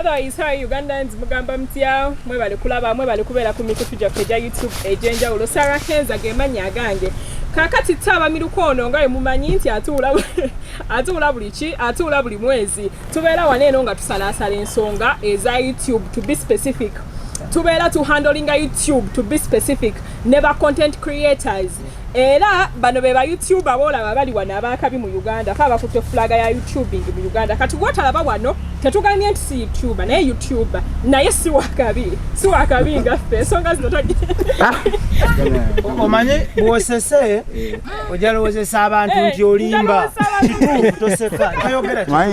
Otherwise, how Ugandans mugamba mtya mwebale kulaba mwebale kubeera ku mikutu gyaffe gya YouTube ejenjawulo. Sarah Kenza gemanya agange kakati taba mirukono nga mumanyi nti atuula buli mwezi tubeera waneeno nga tusalasala ensonga eza YouTube to be specific. Tubeera to handling YouTube to be specific. Never content creators. Era bano beba YouTube abolaba bali wana abakabi mu Uganda fa bakutte flag ya YouTube mu Uganda kati gwotalaba wano tetuganye nti si YouTube naye YouTube naye si wakabi ngaffe ensonga zino tagi omanye bwosese ojalowozesa abantu nti olimba kituufu toseka kayogera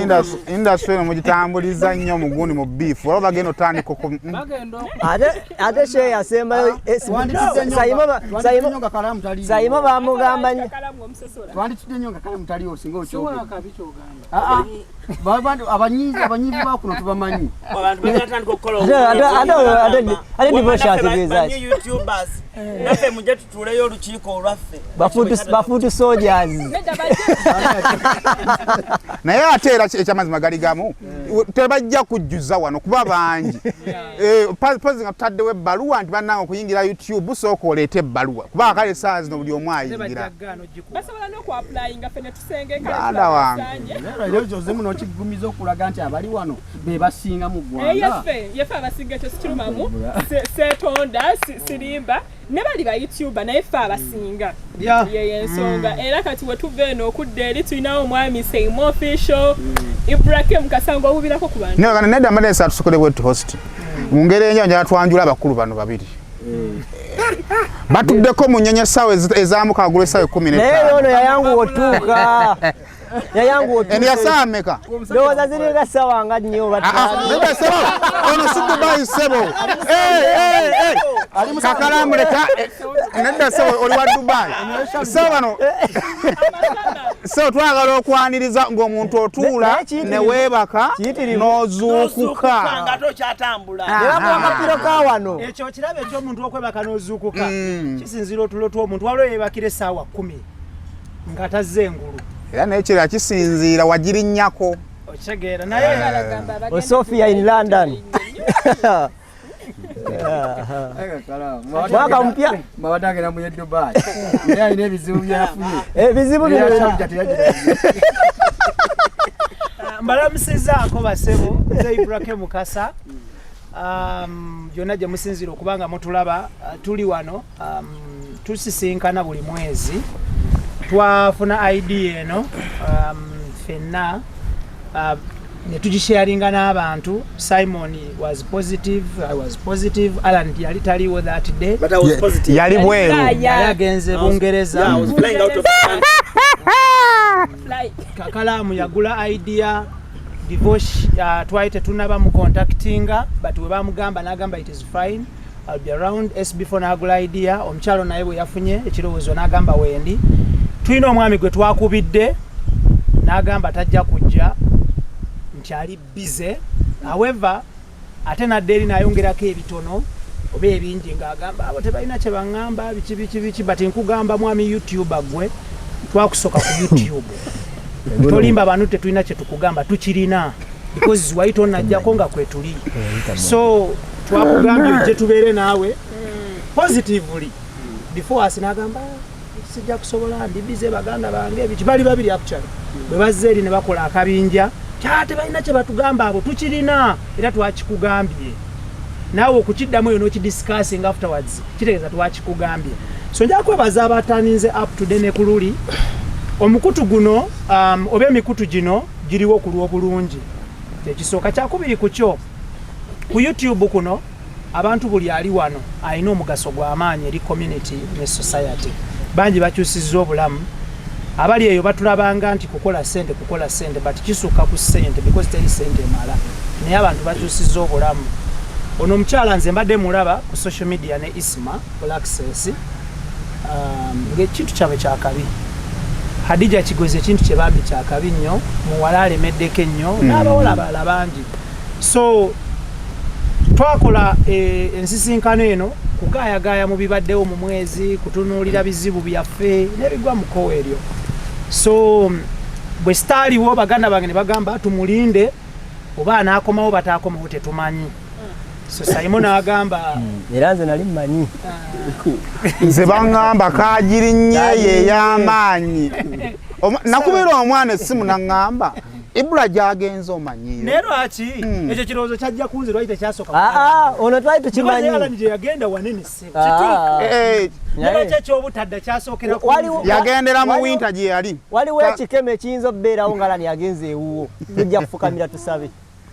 industry no mugitambuliza nnyo mugundi mu beef wala bagenda otandika ate she yasembayo sayima bamugamba nnyo twanditudde nnyo nga kale mutali osinga okyogera abanyiizi bakuno tubamanyi abantu bagatandika okukola ate divorce ategeeza YouTubers naffe mujje tutuuleyo olukiiko olwaffe bafuutu soldiers naye ate era ekyamazima gali gamu tebajja kujjuza wano kuba bangi pozi nga tutaddewo ebbaluwa nti bannanga okuyingira YouTube sooka oleete ebbaluwa kuba kale essaawa zino buli omu ayingira basobola n'okuapplyinga ffe ne Anda wange kyozemu n'okigumiza okulaga nti abali wano be basinga mu ggwanga yeffe abasinga ekyo sikirumamu seetonda sirimba ne bali ba YouTuber naye ffe abasinga ye ensonga era kati we tuva eno okudda eri tulinawo omwami Saymore official Ebya Kasango obubirako ku bantu nedda madensa atusokole bwetu host mu ngeri enyo njala twanjula abakulu bano babiri batuddeko mu nnyonyi essaawa ezamukagula essaawa 15 naye ono yayangu otuuka essaawa mmeka ndowooza ziringa ssaawa nga nnyo ono si Dubai sebo kakalamu leka nedda sebo oli wa Dubai so bano so twagala okwaniriza ng'omuntu otuula ne weebaka n'ozuukuka nga tokyatambula era mwakapiro ka wano ekyo kiraba eky'omuntu okwebaka n'ozuukuka kisinzira otulo tw'omuntu waliwo yeebakira essaawa 10 nga tazze engulu era naye kira kisinziira wagirinnyako okitegeera naye Sophia in London mwaka mpya mabadagera mu Dubai naye alina ebizibu byafunye ebizibu mbalamusizaako basebo Ebya Mukasa byonna gye musinzira okubanga mutulaba tuli wano tusisinkana buli mwezi twafuna idea eno fenna ne tugisharinga n'abantu. Simon was positive, I was positive, Alan yali taliwo that day but I was positive yali bweru yagenze Bungereza I was flying out of Kakalamu yagula idea divorce twaite tunaba mu contactinga but we bamugamba nagamba it is fine, I'll be around. SB for nagula idea omukyalo naye bwe yafunye ekirowoozo nagamba wendi tulina omwami gwe twakubidde nagamba tajja kujja nti ali busy. However ate nadde eri nayongerako ebitono oba ebingi ng'agamba abo tebalina kye baŋŋamba biki but nkugamba mwami YouTuber gwe twakusoka ku YouTube tolimba abantu tetulina kye tukugamba tukirina because waito najjako nga kwe tuli so twakugambye ojje tubeere naawe positively before us nagamba sijja kusobola ndi bize baganda bange ebiki bali babiri actually bwe bazze eri ne bakola akabinja kyate balina kye batugamba abo tukirina era twakikugambye naawe okukiddamu eyo n'okidiscussing afterwards kitegeeza twakikugambye so nja kwebaza abataninze up to date ne kululi omukutu guno oba emikutu gino giriwo ku lw'obulungi ekisooka kyakubiri ku kyo ku YouTube kuno abantu buli ali wano alina omugaso gw'amaanyi eri community ne society bangi bakyusizza obulamu abali eyo batulabanga nti kukola sente but kisuka ku sente because teri sente mala naye abantu bakyusizza obulamu. Ono omukyala nze mbadde mulaba ku social media ne Isma All Access ng'ekintu kyabwe kyakabi Hadija kigoze ekintu kye bambi kyakabi nnyo muwala alemeddeko ennyo n'abawala abalala bangi so twakola ensisinkano eno kugaayagaaya mu bibaddewo mu mwezi kutunuulira bizibu byaffe n'ebigwa mu kkowa eryo so bwe sitaaliwo baganda bange ne bagamba tumulinde oba anaakomawo bataakomawo tetumanyi. So Simon agamba era nze nali mmanyi nze baŋŋamba kaagirinnye ye y'amaanyi. Nakubeera omwana essimu naŋŋamba Ibula gyagenze omanyiyo. naye lwaki ekyo kirowoozo kyajja kunze lwaki tekyasooka. ono twali tukimanyi. Alani gye yagenda wanene ssebo. Lwaki ekyobutadda kyasookera yagendera mu winta gye yali. waliwo ekikeme ekiyinza okubeerawo nga Alani yagenze ewuwo tujja kufukamira tusabe.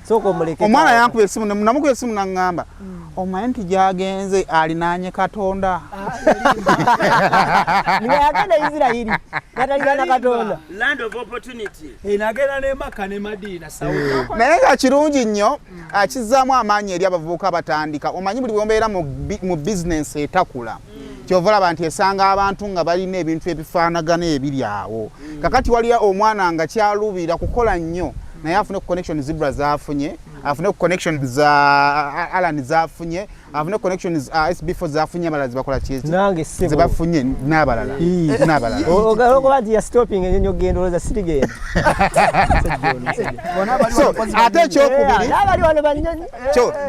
Soko muleke. Omwana yankuba essimu namukuba essimu naŋŋamba omanyi nti gyagenze alinaanye Katonda. nga yagenda Isirayiri natalina Katonda. Land of opportunity. nagenda ne Makka ne Madiina Saudi. Naye nga kirungi nnyo kizzaamu amaanyi eri abavubuka batandika. Omanyi buli bwombeera mu bizinensi etakula kyova olaba nti esanga abantu nga balina ebintu ebifaanagana ebiri awo. Kakati waliyo omwana nga kyalubira kukola nnyo naye afune ku connection Zebra zafunye, afune ku connection za Alan zafunye, afune connection SB4 zafunye abalala zibakola kizi. Nange sebo. Zibafunye n'abalala. N'abalala. Ogalokoba nti ya stopping enyo gendo loza sitigenda. So ate ekyokubiri n'abali wano banyonyi.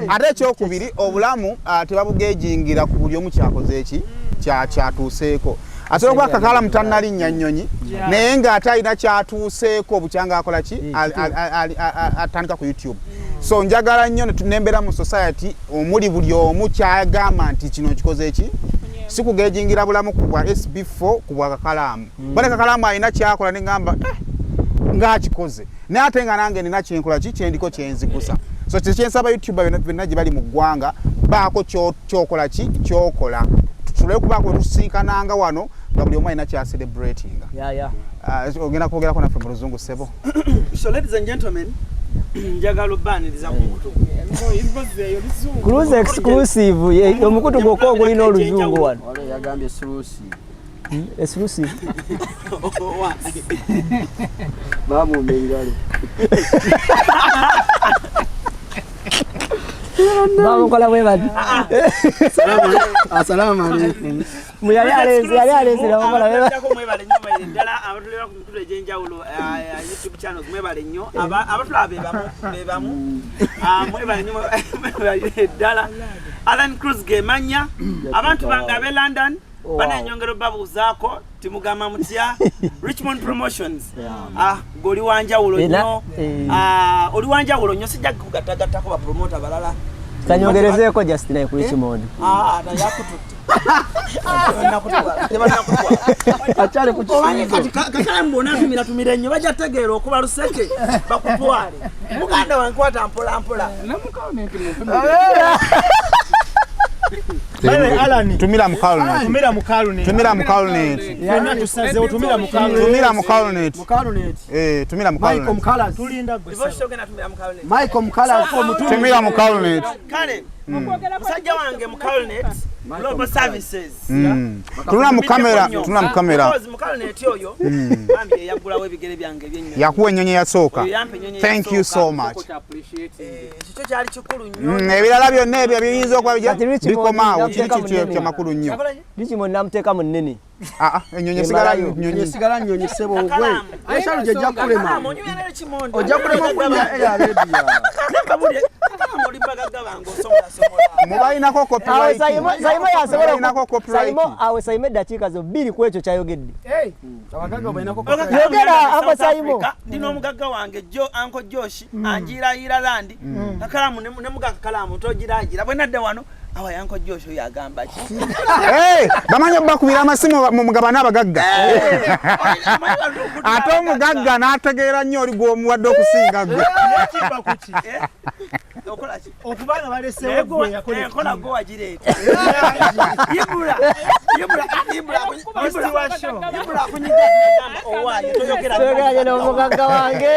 Ate ekyokubiri obulamu tebabugejingira ku buli omu kyakoze eki kyatuuseeko. Asobola okuba kakalamu tannalinnya nnyonyi naye ng'ate alina kyatuuseeko obukyanga akola ki atandika ku YouTube. So njagala nnyo nembeera mu society omuli buli omu kyagamba nti kino kikoze eki si kugejingira bulamu ku bwa SB4 ku bwa kakalamu. Bale kakalamu alina kyakola ne ngamba ng'akikoze naye ate nga nange nina kyenkola ki kyendiko kyenzikusa. So kyensaba YouTuber byonna gye bali mu ggwanga baako kyokola ki kyokola. Tuleke kubaako tusinkananga wano nga buli omu alina kya celebrating. Ogenda kwogerako naffe mu luzungu ssebo. So ladies and gentlemen, njagala obbaaniriza ku mukutu. Cruise exclusive omukutu gwokka ogulina oluzungu wano. Wale yagambye exclusive. Exclusive. Bamumengalo. Bamukola bwe bati. Assalamu alaikum. Muyali alezi bamukola bwe bati. Mwebale nnyo ddala abatuleba ku mikutu egy'enjawulo YouTube channels mwebale nnyo abatulaba be bamu mwebale nnyo mwebale ddala. Alan Cruz gemanya abantu bange ab'e London bananyongera babuuzaako timugamba mutya Richmond Promotions goli wanjawulo nnyo oli wanjawulo nnyo sijja kugatagattako ba promoter balala kanyongerezeeko just naye ku Richmond yakututte achale kuchifanyi kakala mbona tumira nnyo bajja tegeera okuba luseke bakutwale muganda wankwata mpola Alan tumira mu Calnet. tumira mu Calnet. Tumira mu Calnet. Fena tusazeewo tumira mu Calnet. Tumira mu Calnet. Tumira mu Michael Calnet. Mkala Tulinda gwe. Michael Mkala ko mutu. Tumira mu Calnet. kale musajja wange mu Calnet Global Services Tuna mu kamera, tuna mu kamera. mu Calnet oyo bambi yagulawo ebigere byange byenyo Yakuwa ennyonyi yasooka. Thank you so much. Kyo kyali kikulu nnyo Ebirala byonna ebyo biyinza okuba bikomaawo kiri kyamakulu nnyo. Richmond namuteeka mu nnene. Ennyonyi esigala nnyonyi. Sigala nnyonyi sebo ogwe. Ayeshalu gye jja kulema. Ojja kulema kunya eya radio. Mubalinako copyright. Saimo yasobola Mubalinako copyright. awe Saimo eddakiika zo 2 ku ekyo kyayogedde. Abagagga balinako Yogera ako Saimo. Ndino omugagga wange Uncle Josh anjira landi kakalamu ne mugagga kalamu tojiragira bwe nadde wano awa Uncle Josh yagamba ki bamanyi bakubira amasimu mugabana abagagga. Ate omugagga n'ategeera nnyo oli gw'omuwadde okusinga gwe. Okubanga balese gwe yakola go wajireeta Ibula kunyigamba owaye toyogera n'omugagga wange.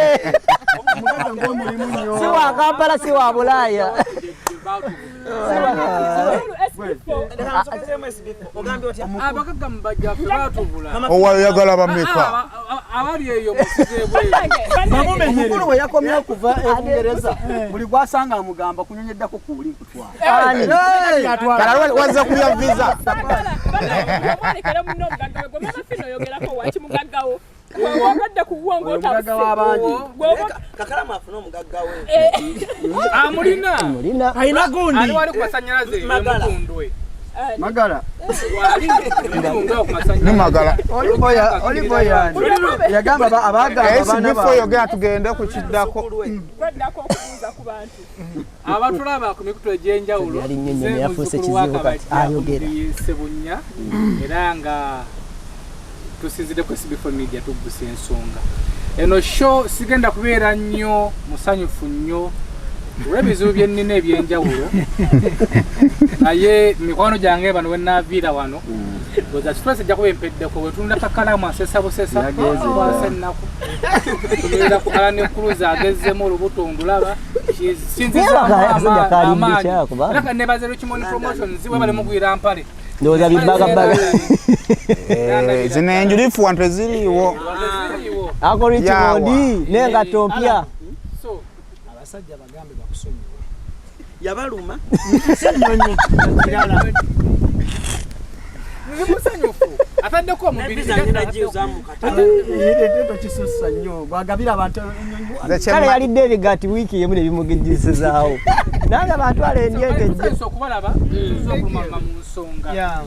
Si wa Kampala si wa Bulaaya. Owayagala bameka. mukulu we yakomye okuva e Bungereza buli gwasanga amugamba kunyonyeddako kuuli kutwala. Kala wazza kuya visa. wagadde ku wongo omugagga w'abangi Kakalama afuna omugagga we mulina Alina gundi. Ali wali ku masanyalaze mutundwe. Magala Ne magala. oli boya yagamba abagamba bana before yogera tugende ku kiddako. baddako okubuuza ku bantu Abatulaba ku mikutu egy'enjawulo Yali nnyonyi yafuuse kizibu kati ayogera. Sebunya era nga tusinzidde ku SB4 Media tugusa ensonga. Eno show sigenda kubeera nnyo musanyufu nnyo olw'ebizibu bye nnina eby'enjawulo naye mikwano gyange bano we naaviira wano goza express ejja kuba empeddeko wetunda kakalamu asesabusesa kwasa ennaku tubeera ku Alan Cruz agezzemu olubuto ndulaba sinzizaamaanyi nebaze Richmond Promotions we bali mugwira mpale ndowooza bibbagabaga zino enjulifu wantu eziriiwo ako Richmond n'engatto mpya Abasajja bagambe bakusonyiwa. yabaluma Ennyonyi kirala. musanyufu ataddeko omubiri tokisussa nnyo gwagabira abantu kale yalidde ebigaati wiiki yemu ne bimugejjesezaawo nange bantwala endyengejje okubalaba tuza okulumanga mu nsonga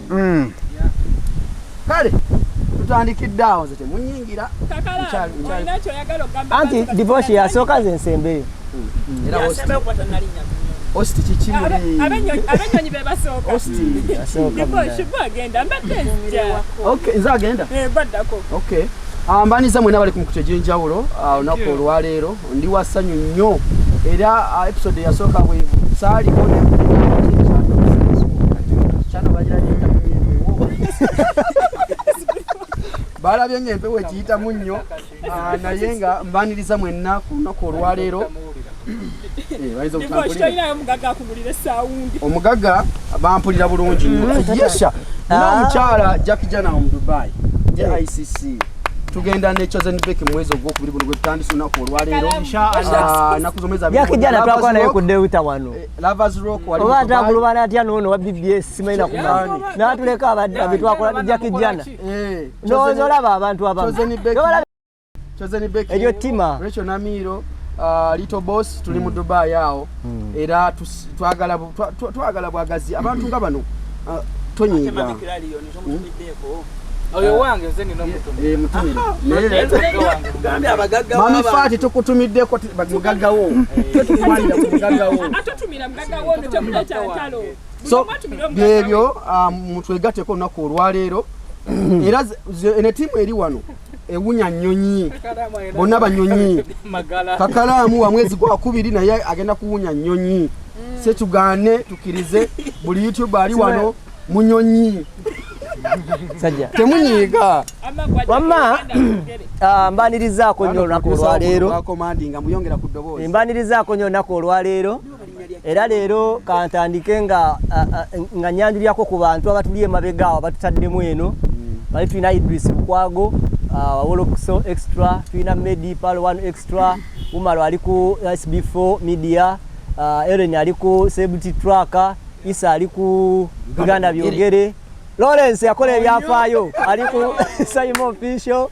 kale tutandikidde awo nze temunyingira kakala olina kyoyagala okugamba anti divorce yasooka ze nsembeyo era yasembe okukwata nalinya osti kiki muli abenyonyi be basooka osti shibu agenda mbadde nzija okay nze agenda baddako okay mbaniza mwena bali ku mikutu egy'enjawulo olunaku olwaleero ndi wa ssanyu nnyo era episode yasooka bwe saaliko balabye ng'empewo ekiyitamu nnyo naye nga mbaniriza mwenna ku lunaku olwaleero omugagga bampulira bulungi yesha n'omukyala Jackie Jana mu Dubai ye ICC tugenda ne Chosen Bake mwezi ogwokubiri guno gwe tutandise olunaku olwaleero nakuzomeza yakijana twakola naye ku Deuta wano Lovers Rock wali oba atakulubana atya n'ono wa BBS simanyi nakumanya n'atuleka abadde twakola Jackie Jana ndowooza olaba abantu abamu Chosen Bake eryo ttima Rachel Namiro Little Boss tuli mu Dubai awo era twagala bwagazi abantu nga bano tonyiga oyo wange nze nina mutumire mami Fati tukutumiddeko mugagga wo tetukumanira ku mugagga wo so byebyo mutwegatteko olunaku olwaleero era ene ttiimu eri wano ewunya nnyonyi bonna banyonyi kakalaamu wa mwezi gwa kubiri naye agenda kuwunya nnyonyi se tugaane tukirize buli YouTube ali wano munyonyi sajja temunyiiga wamma mbanirizaako nnyo olunaku olwaleero komandinga muyongera ku ddoboozi mbanirizaako nnyo olunaku olwaleero era leero kantandike nga nyanjulyako ku bantu abatuli emabega awo batutaddemu eno bali tulina Idris Bukwago WOLOKOSO extra tulina Medi Palo 1 extra Umaro ali ku SB4 Media Eren ali ku Celebrity Tracker Isa ali ku Uganda byogere Lawrence yakola ebyafaayo ali ku Simon Official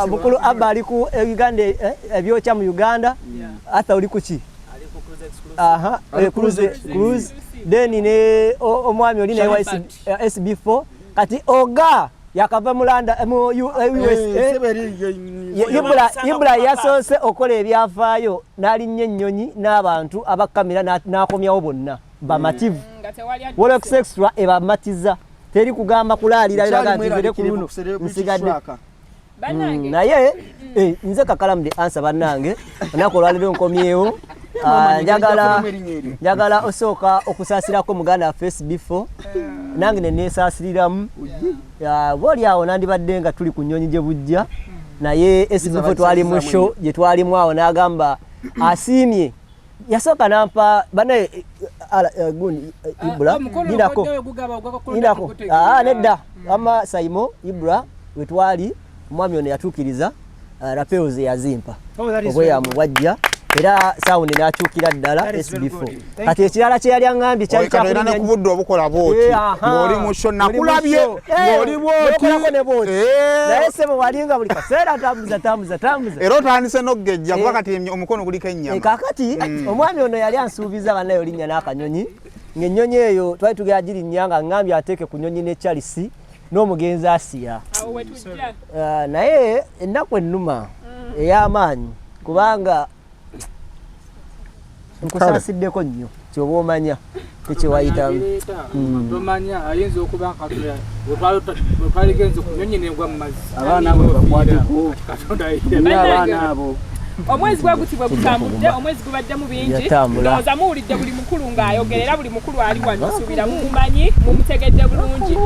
Bukulu Abba ali ku Uganda ebyokya mu Uganda ata uli ku ki aha cruise then ne omwami oli ne SB4 kati oga yakava mulanda mu US Ibra yasoose okola ebyafaayo n'alinnye ennyonyi n'abantu abakamera n'akomyawo bonna bamativu WOLOKOSO extra ebamatiza teri kugamba kulaalira iraga ntivire ku luno nsigadde naye nze kakalamu de ansa bannange olunaku olwaleero nkomyewo njagala osooka okusaasirako muganda waffe SB4 nange neneesaasiriramu booli awo nandibadde nga tuli ku nnyonyi gye bujja naye SB4 twali mu show gye twalimu awo n'agamba asiimye yasooka nampa bane Ibra ndinako nedda ama Saimo Ibra wetwali omwami ono yatuukiriza rapeoze yazimpa obweyamu bwajja era sound n'akyukira ddala SB4 kati ekirala kye yali aŋŋambye kyali kyakulinnya ne kubudde obukola bwoti ng'oli mu sho nakulabye ng'oli bwoti naye sebo walinga buli kaseera tambuza era otandise n'oggejja kuba kati omukono guliko ennyama kakati omwami ono yali ansuubiza bannaye olinnya n'akanyonyi ng'ennyonyi eyo twali tugera girinnya nga ŋŋambye ateeke ku nyonyi ne Charles n'omugenzi Asiya naye ennaku ennuma ey'amaanyi kubanga nkusasiddeko nnyo kyoba omanya tekyewayitamu tomanya ayinza okuba wetwaligenze ku nyonyi negwa mu mazzi abaana abo bakwateko abaana abo omwezi gwe guti bwe gutambudde omwezi gubaddemu bingi ndowooza muwulidde buli mukulu ng'ayogerera buli mukulu ali wano nsuubira mumumanyi mumutegedde bulungi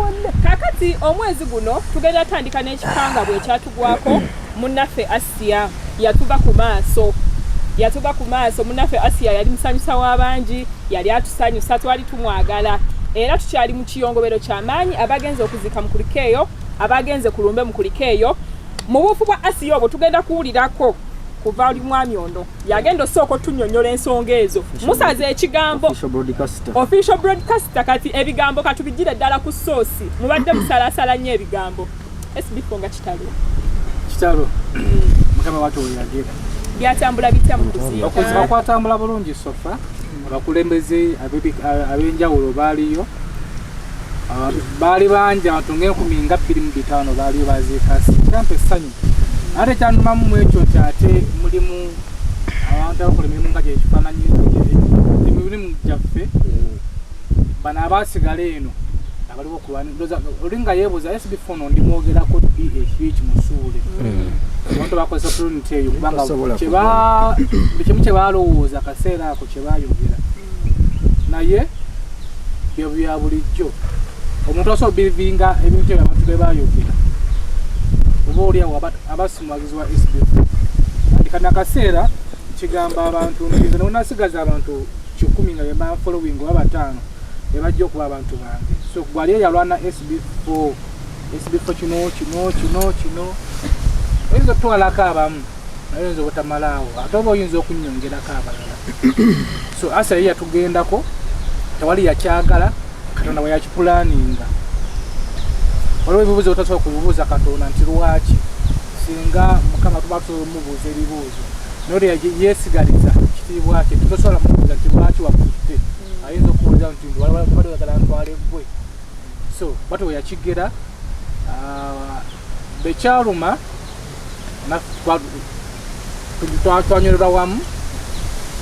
kaakati omwezi guno tugenda tandika n'ekikangabwa ekyatugwako munnaffe Asiya yatuva ku maaso munnaffe Asiya yali musanyusa w'abangi yali atusanyusa twali tumwagala era tukyali mu kiyongobero ky'amaanyi abagenze okuzika mu kulikeeyo abagenze ku lumbe mu kulikeeyo mu buufu bwa Asiya obwo tugenda kuwulirako kuva oli mwami ono yagenda osooka otunnyonnyola ensonga ezo musaze ekigambo official broadcaster kati ebigambo katubigire ddala ku soosi mubadde musalaasala nnyo ebigambo SB4 nga kitalo mukama watu oyagera byatambula bitya mu kuziika okuziba kwatambula bulungi sofa abakulembeze ab'enjawulo baaliyo baali bangi abantu ng'enkumi nga 25 baaliyo baziika sikampa essanyu ate kyanumamu mu ekyo nti ate mulimu abantu abakola emirimu nga gyekifaananyi emirimu gyaffe bano abaasigala eno abaliwo olinga yeebuuza SB4 no ndimwogerako BH kimusuule abantu bakozesa puluniti eyo kubanga buli kimu kye baalowooza akaseera ako kye baayogera naye byo bya bulijjo omuntu asobola bilivinga ebintu ebyo abantu bye baayogera oba oliawo abasimuwagizi wa SB4 andika nakaseera kigamba abantu nkiza nonasigaza abantu 10 nga bemba following oba 5 ebajja okuba abantu bange so gwali eyalwana SB4 kino oyinza okutwalako abamu oyinza obutamalaawo ate oba oyinza okunnyongerako abalala so asa ye yatugendako tewali yakyagala katonda bwe yakipulaninga waliwo ebibuuzo otasobola kubibuuza katonda nti lwaki singa mukama tuba tumubuuza ebibuuzo naye yeesigaliza ekitiibwa kye tutosobola mubuuza nti lwaki wakutte ayinza okubuuza nti waliwo oyagala ntwale ggwe so bati we yakigera bekyaluma twanywererwa wamu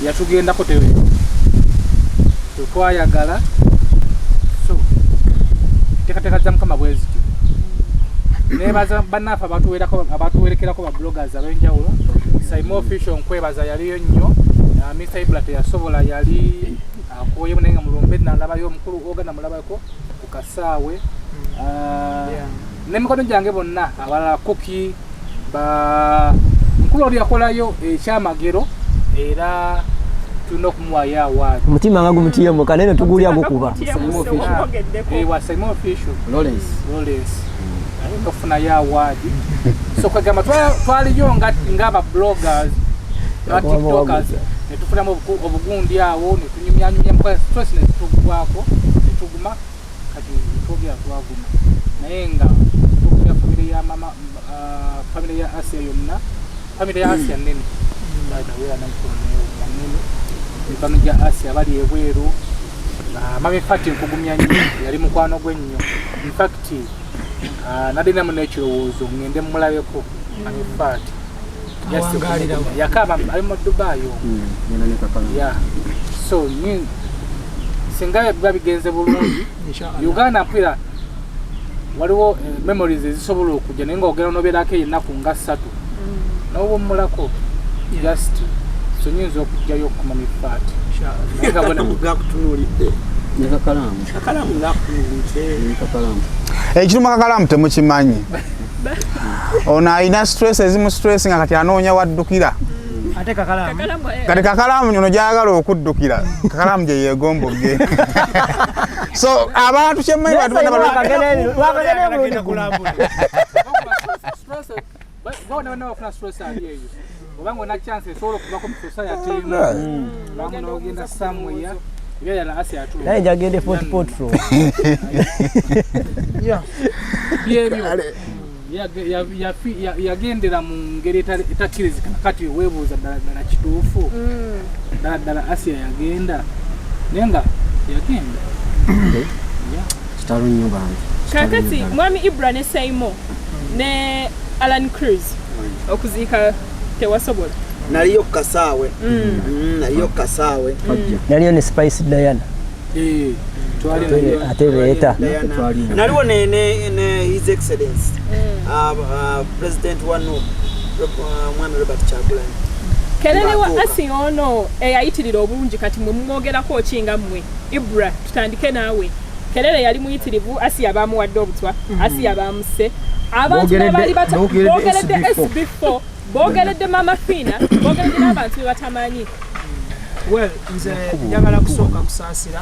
yatugendako tetwayagala so teekateeka za mukama bwe zityo nebaza bannaffe abatuwerekerako babloggers ab'enjawulo Saymore official nkwebaza yaliyo nnyo Mr. Ibla teyasobola yali akoyemu naye nga mulumbe nalabayo omukulu Uganda mulabako ku kasaawe n'emikono gyange bonna abalala Kuki mukulu oli yakolayo ekyamagero era tulina okumuwayo awaadi omutima nga gumutiyemu kanene tugulya gukuba Saymore official Lawrence okufunayo awaadi so kwegamba twaliyo ng'aba bloggers n'abatiktokers netufunamu obugundi awo netunyumyanyumya stress netutugwako netuguma kati twogera twaguma naye nga tukuya famire ya Asia yonna famire ya Asia nene mikono gya Asia bali ebweru mami Fati nkugumya nnyo yali mukwano gwe nnyo infact nadinamu n'ekirowoozo ngende mulabeko mami Fati yakaba ali mu Dubai so singa biba bigenze bulungi Uganda mpira waliwo memories ezisobola okujja naye nga ogenda nobeerako ennaku nga 3 n'obwomulako just so nyinza okujjayo okumami Fati ekiruma kakalamu temukimanyi ono alina stress ezimu stress nga kati anoonya waddukira ate kakalamu kati kakalamu nyono gyagala okuddukira kakalamu gye yeegombogge so abantu kyemmanyi Obango na chance solo kuba ko society emu. Bango no genda somewhere. Ebya la Asia atu. Naye jagende Fort Potro. Yeah. Yagendera mu ngeri etakkirizikana kati weebuuza ddala kituufu ddala Asia yagenda naye nga yagenda kitalo nnyo bantu kakati mwami Ebya ne Saymore ne Alan Cruz okuziika tewasobola naliyo kasaawe Naliyo ne Spice Diana. Ate beeta. Naliwo ne His Excellency President wano Mwami Robert Kyagulanyi. Kelele wa Asia ono eyayitirira obulungi kati mwe mwogerako okinga mmwe Ebya tutandike naawe. Kelele yali muyitirivu Asia bamuwadde obutwa Asia bamuse abantu abali bogeredde SB4 bogeredde Mama Fina bogeredde n'abantu batamanyi. Well, nze njagala kusooka kusaasira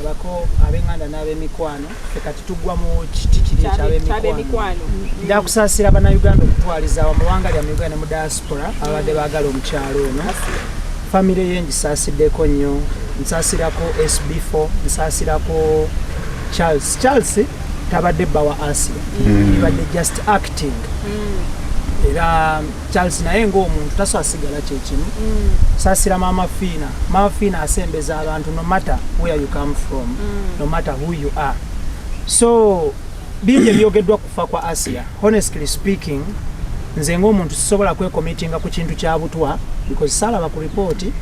abako ab'enganda n'ab'emikwano kati tugwa mu kiti kiri eky'ab'emikwano. Njagala kusaasira Bannayuganda okutwaliza amawanga lya Uganda ne mu diaspora abadde baagala omukyalo ono. Famire ye ngisaasiddeko nnyo, nsaasirako SB4, nsaasirako Charles tabadde bba wa Asia. Ibadde just acting. Era Charles naye ng'omuntu tasasigala kyekimu. Saasira Mama Fina asembeza abantu no matter where you come from, no matter who you are. So bingi ebyogeddwa kufa kwa Asia, honestly speaking, nze ng'omuntu sisobola kwekomitinga ku kintu kya butwa because salaba ku ripooti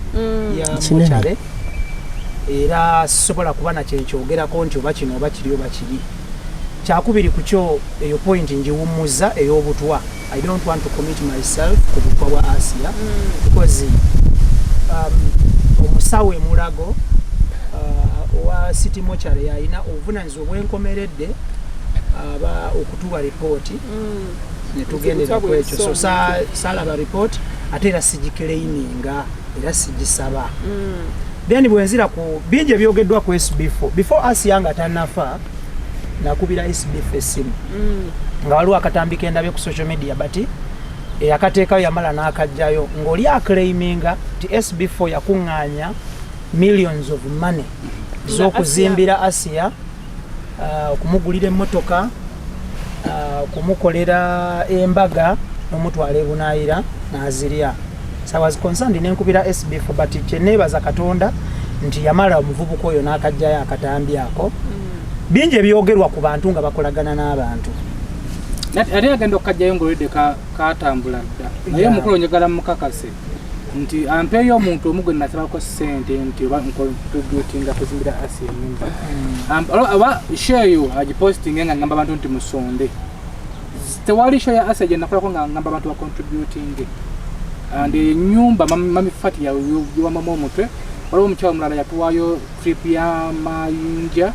ya mukyale era sisobola kuba na kyenkyogerako nti oba kino oba kiri oba kiri. Kyakubiri ku kyo eyo point ngiwummuza ey'obutwa. I don't want to commit myself ku butwa bwa Asia because omusawo emulago owa City Mochare yalina obuvunanyizibwa obwenkomeredde aba okutuwa ripooti ne tugendera ku ekyo. So salaba ripooti ate era sigiclaiminga era sigisaba. Then bwenzira ku bingi ebyogeddwa ku SB4 before Asia nga tannafa nakubira SB4 essimu nga waliwo akatambi kendabye ku social media bati akateekayo yamala n'akajjayo ng'oli aclaiminga ti SB4 yakuŋŋaanya millions of money z'okuzimbira Asia okumugulira emmotoka okumukolera embaga n'omutwala ebunaayira n'azirya. So I was concerned nenkubira SB4 bati kyeneebaza Katonda nti yamala omuvubuka oyo n'akajjayo akatambi ako. Bingi ebyogerwa ku bantu nga bakolagana n'abantu. Ate agenda okukajjayo ng'olwedde katambula dda. Naye omukulu njagala mukakase nti ampeeyo omuntu omu gwe nasabako ssente nti oba nkontributinga kuzimbira Asia ennyumba. Aba sheeyo agipositinge nga ngamba abantu nti musonde. Tewali show ya Asia gye nakolako nga ngamba abantu bakontributinge. And ennyumba Mami Fati yawamamu omutwe. Waliwo omukyala omulala yatuwaayo trip ya mayinja.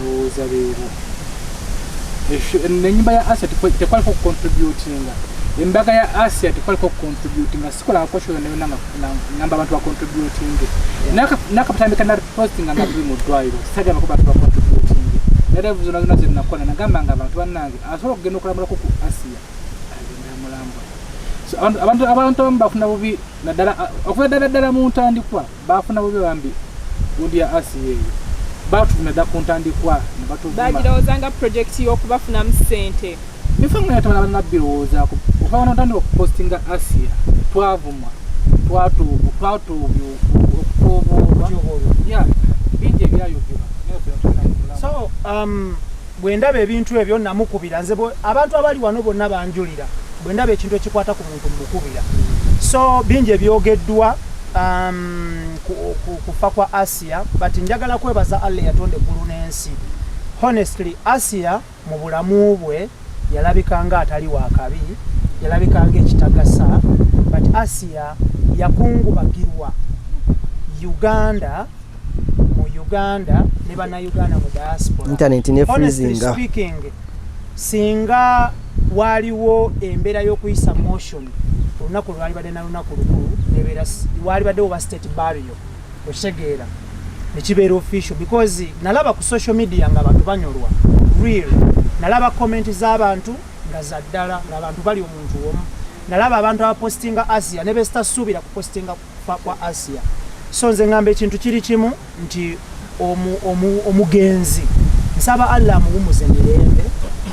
Bozabero. Nenyumba ya Asia tekwaliko contributinga. Embaga ya Asia tekwaliko contributinga. Sikola akosho nayo namba abantu ba contributinga. Nakapatambika na posting nga buli mu dwairo. Saga bakuba abantu ba contributinga. Nere vuzona zinazo nakola nagamba nga abantu bannange asobola okugenda okulambula ku Asia. Agenda mulamba. So abantu bafuna bubi naddala okuva ddala mu ntandikwa bafuna bubi bambi undi ya Asia eyo. Batufuna dda ku ntandikwa ne batuvuma bagirowoozanga project y'okubafunamu ssente. Bifangu yatamala nabirowooza okuva ntandikwa okupostinga Asia twavuma twatuubulwa ya bingi ebyayogerwa. So bwe ndaba ebintu ebyo namukubira nze abantu abali wano bonna banjulira bwe ndaba ekintu ekikwata ku muntu mukubira. So bingi ebyogeddwa kufa kwa Asia but njagala kwebaza Allah yatonde eggulu n'ensi. Honestly Asia mu bulamu bwe yalabikanga atali wa kabi, yalabikanga ekitagasa but Asia yakungubagirwa Uganda ne Bannayuganda mu diaspora. Internet ne Honestly freezing. speaking, singa waliwo embeera y'okuyisa motion olunaku lwali badde na lunaku lukulu nebeera wali badde oba state barrier okitegeera nekibeera official because nalaba ku social media nga abantu banyolwa real, nalaba comment z'abantu nga za ddala ng'abantu bali omuntu omu nalaba abantu abapostinga Asia ne bestasuubira kupostinga kwa Asia. So nze ngamba ekintu kiri kimu nti omugenzi nsaba Allah amuwumuze mirembe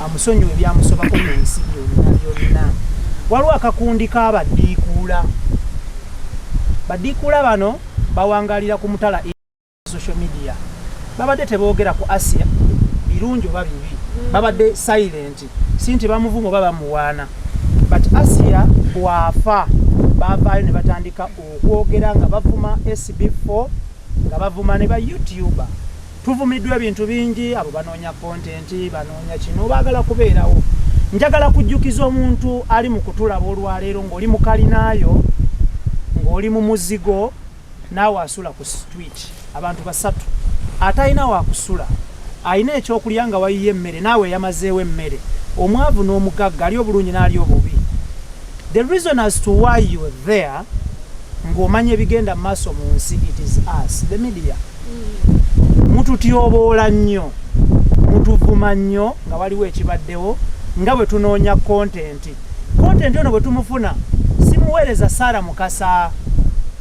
amusonyiwe byamusobako mu nsi byonna. Waliwo akakundi k'abaddiikuula. Baddiikuula bano bawangalira ku mutala social media. Babadde teboogera ku Asia birungi oba bibi. Babadde silent. Sinti bamuvuma oba bamuwaana. But Asia bwafa baavaayo ne batandika okwogera nga bavuma SB4 nga bavuma ne ba YouTuber. Tuvumiddwa ebintu bingi, abo banoonya content, banoonya kino, baagala kubeerawo. Njagala kujjukiza omuntu ali mu kutulaba olwaleero ng'oli mu kalinaayo, ng'oli mu muzigo, naawe asula ku Twitch. Abantu basatu. Atalina wa kusula. Alina ekyokulya nga wayiye emmere, naawe yamazeewo emmere. Omwavu n'omugagga ali obulungi n'ali obubi. The reason as to why you are there, ng'omanya ebigenda mu maaso mu nsi, it is us, the media. Mututyoboola nnyo, mutuvuma nnyo nga waliwo ekibaddewo, nga bwe tunoonya content. Content ono bwe tumufuna, simuweereza Sara Mukasa,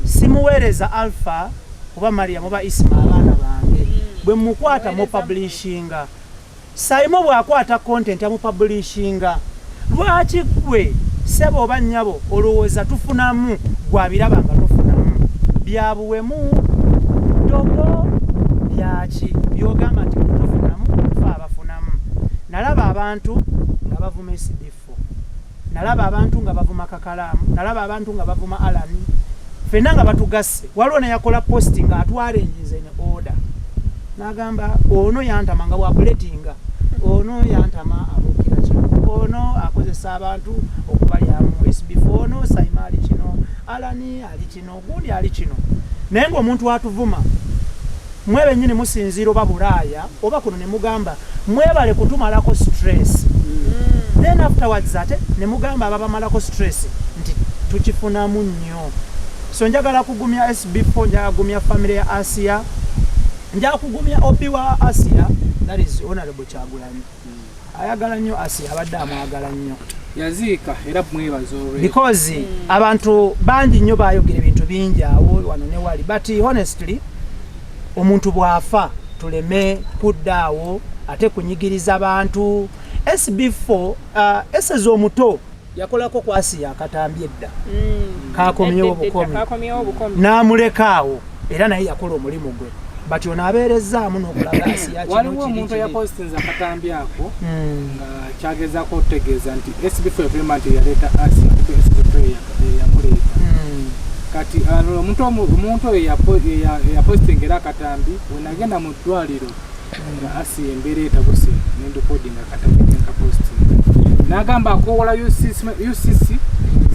simuweereza Alpha, oba Mariam, oba Isma abaana bange. Bwe mukwata mu publishinga. Saimo bw'akwata content amu publishinga. Lwaki gwe sebo oba nnyabo olowooza tufunamu gwabiraba nga tufunamu? Byabuwemu, dogo, byaki, byogamba nti tufunamu, tufa abafunamu. Nalaba abantu nga bavuma SB4. Nalaba abantu nga bavuma Kakalaamu. Nalaba abantu nga bavuma Alani. Fenna nga batugasse. Waliwo ne yakola posting nga atwalenjize ne order. Nagamba ono yantama nga wabuletinga. Ono yantama abukira kino. Ono akozesa abantu okubalyamu SB4. Ono Saima ali kino. Alani ali kino. Gundi ali kino. Naye ng'omuntu atuvuma. Mwebe nyini musinziro oba Bulaaya oba kuno ne mugamba mwebale kutumalako stress. Then afterwards ate ne mugamba ababamalako stress nti tukifunamu nnyo. So njagala kugumya SB4, njagala kugumya family ya Asia, njagala kugumya obi wa Asia, that is Honorable Kyagulanyi. Ayagala nnyo Asia, abadde amwagala nnyo. Yaziika era mwebaza olw'ekyo. Because abantu bangi nnyo baayogera ebintu bingi awo wano ne wali, but honestly omuntu bwafa tuleme kuddaawo ate kunyigiriza abantu. SB4 eseze omuto yakolako ku Asia akatambye edda. Kakomyewo obukomi. N'amulekaawo era naye yakola omulimu gwe. But ono abeerezaamu n'okulaga Asia kino. Waliwo omuntu eyapostinze akatambi ako nga kyagezaako okutegeeza nti SB4 agreement yaleeta Asia kuba SB4 yamuleeta. Kati omuntu oyo yapostinga era akatambi wenagenda mu ddwaliro nga Asia embeera etabuse n'endikodinga akatambi kenkapostinga. N'agamba akoowola UCC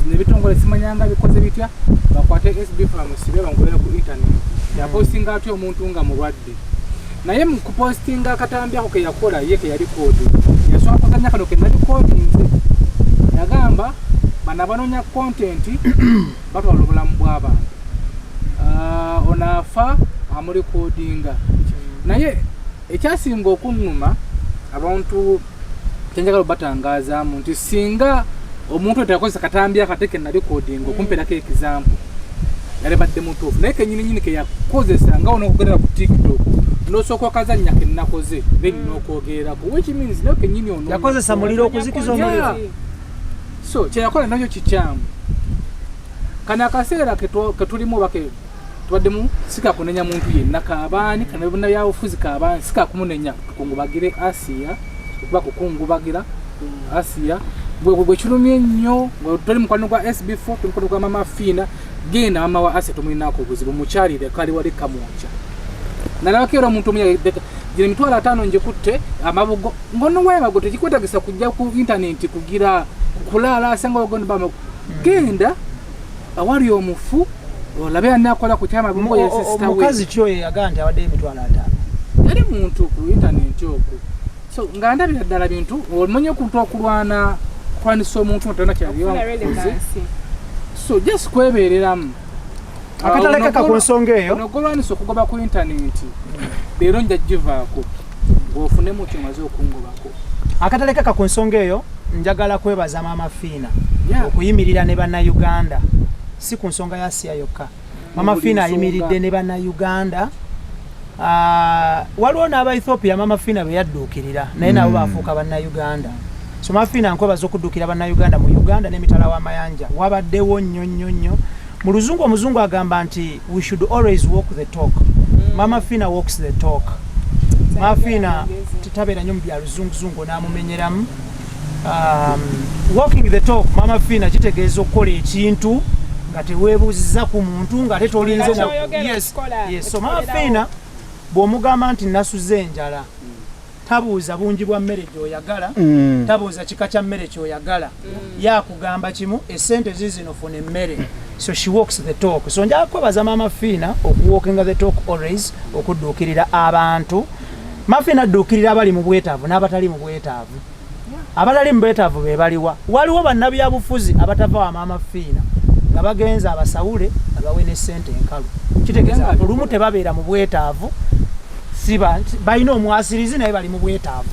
nebitongole simanyanga bikoze bitya bakwate SB4 musibe bangolera ku internet. Yapostinga atyo omuntu nga mulwadde. Naye mu kupostinga akatambi ako ke yakola ye ke yali kodi. Yasoma kaganya kano ke nali kodi nze. Yagamba bana banoonya content batwala obulamu bw'abantu. Onaafa amuli kodinga. Naye ekyasinga okunnuma abantu kyenjagala batangazaamu nti singa omuntu atakozesa katambi akateke nali kodinga okumperako example yali badde mutuufu naye kenyini ke yakozesa nga onokugerera ku TikTok n'osooka okazannya ke nnakoze then n'okwogererako which means naye kenyini ono yakozesa muliro okuzikiza omuliro. So kyeyakola nakyo kikyamu. Kano akaseera ketulimu oba tubaddemu sika kunenya muntu yenna kaabaani kana bonna byabufuzi kaabaani sika kumunenya tukungubagire Asia okuba kukungubagira Asia bwe kirumye nnyo tuli mukwano gwa SB4 tuli mukwano gwa mama Fina genda mama wa Asia tumulinako obuzibu mukyalire kali wali kamwocha nalabakira omuntu omuyagedeka gire mitwala 5 nje kutte amabugo ngono webago tekikwetagisa kujja ku internet kugira kulala asanga ogondo bama genda awali omufu olabe anakola ku kyama bimbo ya sister we mukazi kyoye yaganda abadde emitwala 5 yali muntu ku internet okwo. So nganda byadala bintu omonye kuntu okulwana kwaniso omuntu mutana kyaliyo. So just kwebereramu akataleka ku nsonga eyo nogolwaniso okugoba ku internet leero nja jivaako bwofune mu kyomaze okungobako akataleka ku nsonga eyo njagala kwebaza Mama Fina okuyimirira ne bannayuganda si ku nsonga ya Asia yokka. Mama Fina ayimiridde ne bannayuganda. Waliwo n'aba Ethiopia Mama Fina be yadduukirira naye nabo baafuuka bannayuganda. So Mama Fina nkwebaza okuddukira bannayuganda mu Uganda n'emitala w'amayanja wabaddewo nnyo. Mu luzungu omuzungu agamba nti we should always walk the talk. Mama Fina walks the talk. Mama Fina titabeera nnyo mu bya luzunguzungu n'amumenyeramu. Walking the talk Mama Fina kitegeeza okukola ekintu nga teweebuuziza ku muntu nga tetolinze yes. So Mama Fina bw'omugamba nti nasuze enjala tabuuza bungi bwa mmere gy'oyagala, tabuuza kika kya mmere ky'oyagala, yakugamba kimu essente zizino funa emmere. So she walks the talk. So njagala kwebaza Mama Fina okuwalkinga the talk always, okudduukirira abantu. Mama Fina adduukirira abali mu bwetaavu n'abatali mu bwetaavu. Abatali mu bwetaavu be baliwa. Waliwo bannabyabufuzi abatava wa Mama Fina nga bagenza abasawule abawe ne ssente enkalu. Kitegeeza olumu tebabeera mu bwetaavu, siba balina omwasirizi naye bali mu bwetaavu.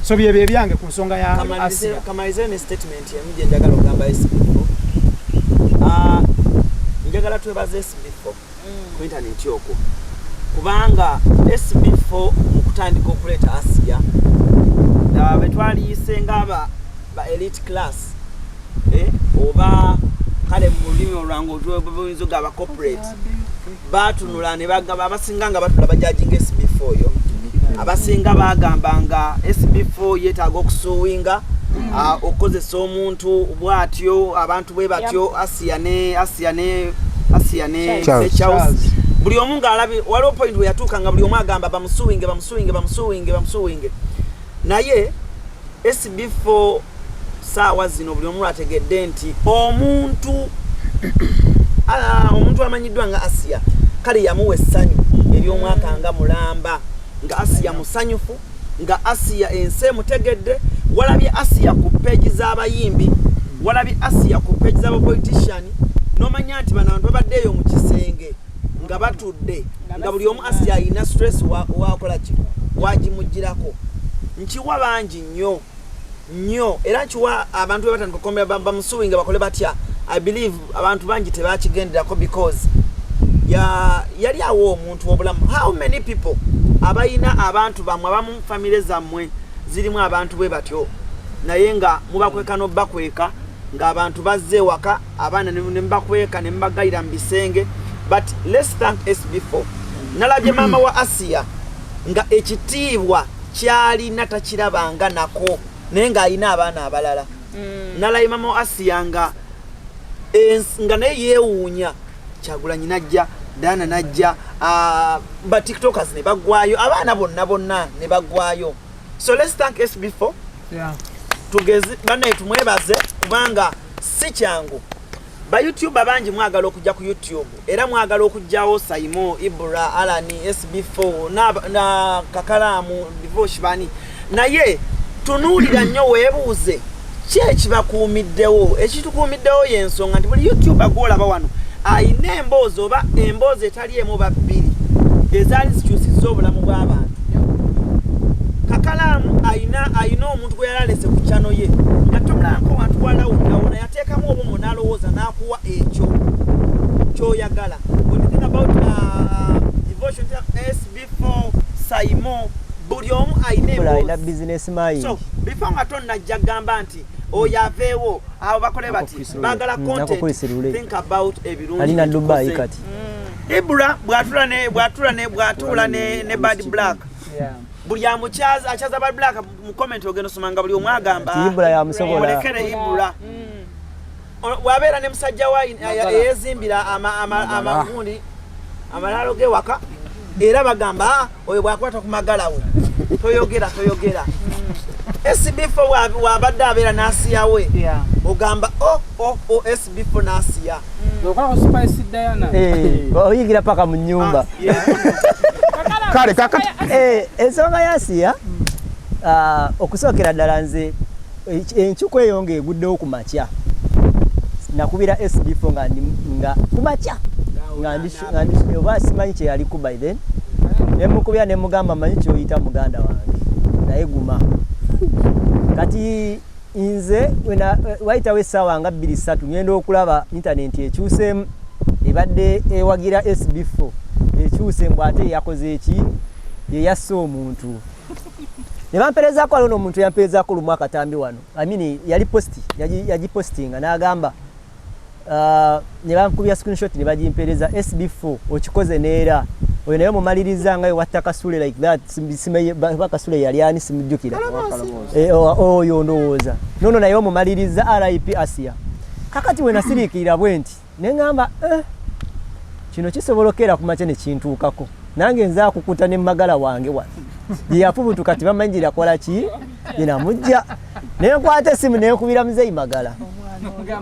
So bye byange ku nsonga ya Asia. Kamalize ne statement ya mje njagala okugamba SB4. Njagala twebaze SB4 ku internet yoko. Kubanga SB4 mu kutandika okuleeta Asia betwali senga ba elite class oba kale mu lulimi olwangu tuyinza ogaba corporate batunula ne bagamba abasinga nga batula bajajinga SB4 yo abasinga bagamba nga SB4 yetaaga okusuwinga okozesa omuntu bwatyo abantu bwe batyo Asia ne Charles buli omu ng'alabi waliwo point we yatuuka nga buli omu agamba bamusuwinge naye SB4 saawa zino buli omu ategedde nti omuntu amanyiddwa nga Asia kale yamuwa essanyu ery'omwaka nga mulamba nga Asia musanyufu nga Asia ensi emutegedde. Walabye Asia ku peegi z'abayimbi, walabye Asia ku peegi z'abapolitician, n'omanya nti bano abantu babaddeeyo mu kisenge nga batudde nga buli omu Asia alina stress wakola ki wagimugirako. Nkiwa bangi nnyo era nkiwa abantu batandika okukomera bamusuwinga bakole batya. I believe abantu bangi tebakigenderako because yali awo omuntu obulamu. How many people abayina abantu bamwe abamu family zammwe zirimu abantu bwe batyo naye nga mubakweka n'obakweka nga abantu bazze waka abaana ne mbakweka ne mbagayira mu bisenge. But let's thank SB4. Nalabye mama wa Asia nga ekitiibwa kyalina takirabanga nako naye nga alina abaana abalala. Nalabye mama wa Asia nga naye yeewuunya Kyagulanyi najja, Dana najja, ba TikTokers ne bagwayo, abaana bonna ne bagwayo. So let's thank SB4. Tugeze bana tumwebaze kubanga si kyangu. Ba YouTube abangi mwagala okujja ku YouTube era mwagala okujjawo Saimo, Ibra, Alani, SB4 na Kakalamu, Divosh bani. Naye tunuulira nnyo weebuuze ki ekibakuumiddewo. Ekitukuumiddewo y'ensonga nti buli YouTube agolaba wano ayina emboozi oba emboozi etali emu babbiri ezaali zikyusizza obulamu bw'abantu. Kakalamu ayina omuntu gwe yalalese ku channel ye nga tomulako wantu walawuna yateekamu obumu n'alowooza n'akuwa ekyo ky'oyagala. When you think about devotion SB4 Saimo buli omu ayina business mind. So before nga tonnajja gamba nti oyaveewo abo bakole bati bagala content think about ebirungi alina Dubai kati Ibra bwatula ne Bad Black buli amukyaza achaza Bad Black mu comment ogeno somanga buli omwagamba Ibra ya musobola olekere Ibra wabeera ne musajja wa eyezimbira amagundi amalalo ge waka era bagamba oyo bwakwata ku magalawe toyogera SB4 wabadde abeera n'asiyawe ogamba SB4 n'asiya okwa Spice Diana oyigira paka mu nyumba kale kakati ensonga y'Asiya okusookera ddala nze enkyuko eyo ng'eguddewo ku makya nakubira SB4 nga ku makya nga oba simanyi kye yaliku by then nemukubya nemugamba manyi kyoyita muganda wange naye guma kati nze wayitawo essaawa nga 2-3 ngenda okulaba internet ekyuseemu ebadde ewagira SB4 ekyuse mbw ate yakoze eki yeyasse omuntu ne bamperezaako waliwo n'omuntu yamperezaako lumu akatambi wano yagipostinga n'agamba ne bankubya screenshot ne bagimpereza SB4 okikoze neera oyo naye mumaliriza nga watta kasule like that bakasule yali ani simujjukira oyo ndowooza nono naye omumaliriza RIP Asia kakati we nasiriikirira bwe nti ne ngamba kino kisobolokera ku makya ne kintuukako nange nze akukuta ne magala wange wano yafubutu kati bamanyira kola ki inamujja ne nkwata esimu ne nkubira muzeeyi magala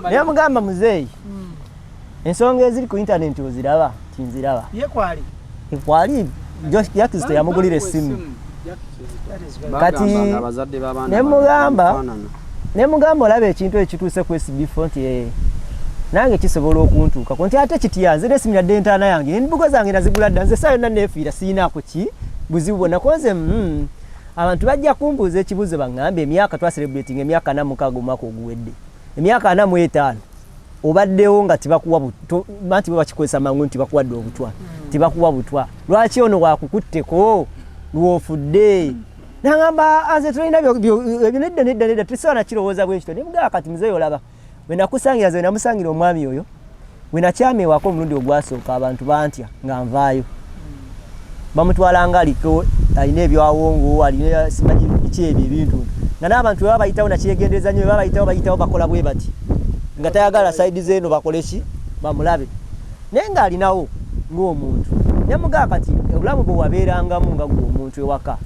ne mugamba muzeeyi ensonga eziri ku internet oziraba tinziraba ye kwali ikwali yakizito yamugulira esimu kati ne mugamba olaba ekintu ekituuse ku SB4 nti nange kisobola okuntuukako nti ate kityanze n'esimu yadde entaana yange embugo zange nazigula dda nze saa yonna neefiira siinaako ki buzibu bwonna koze abantu bajja kumbuuza ekibuuzo baŋŋambe emyaka twacelebrating emyaka 46 omwaka oguwedde emyaka 45 obaddewo nga tibakuwa manti bo bakikozesa mangu nti bakuwadde obutwa tibakuwa butwa lwaki ono wakukutteko lwofudde nagamba aze tulina nedda tusobola nakirowooza bwekito nemugaba kati muzeeyi olaba we nakusangira ze namusangira omwami oyo we nakyamewako omulundi ogwasooka abantu bantya nga nvaayo bamutwalanga aliko alina ebyawongo alina simanyi biki ebyo ebintu nga n'abantu bwe babayitawo nakyegendereza nnyo bwe bayitawo bakola bwe bati nga tayagala saidi zeeno bakole ki bamulabe naye ng'alinawo ng'omuntu nemugaa kati obulamu bwe wabeerangamu nga gwe omuntu ewaka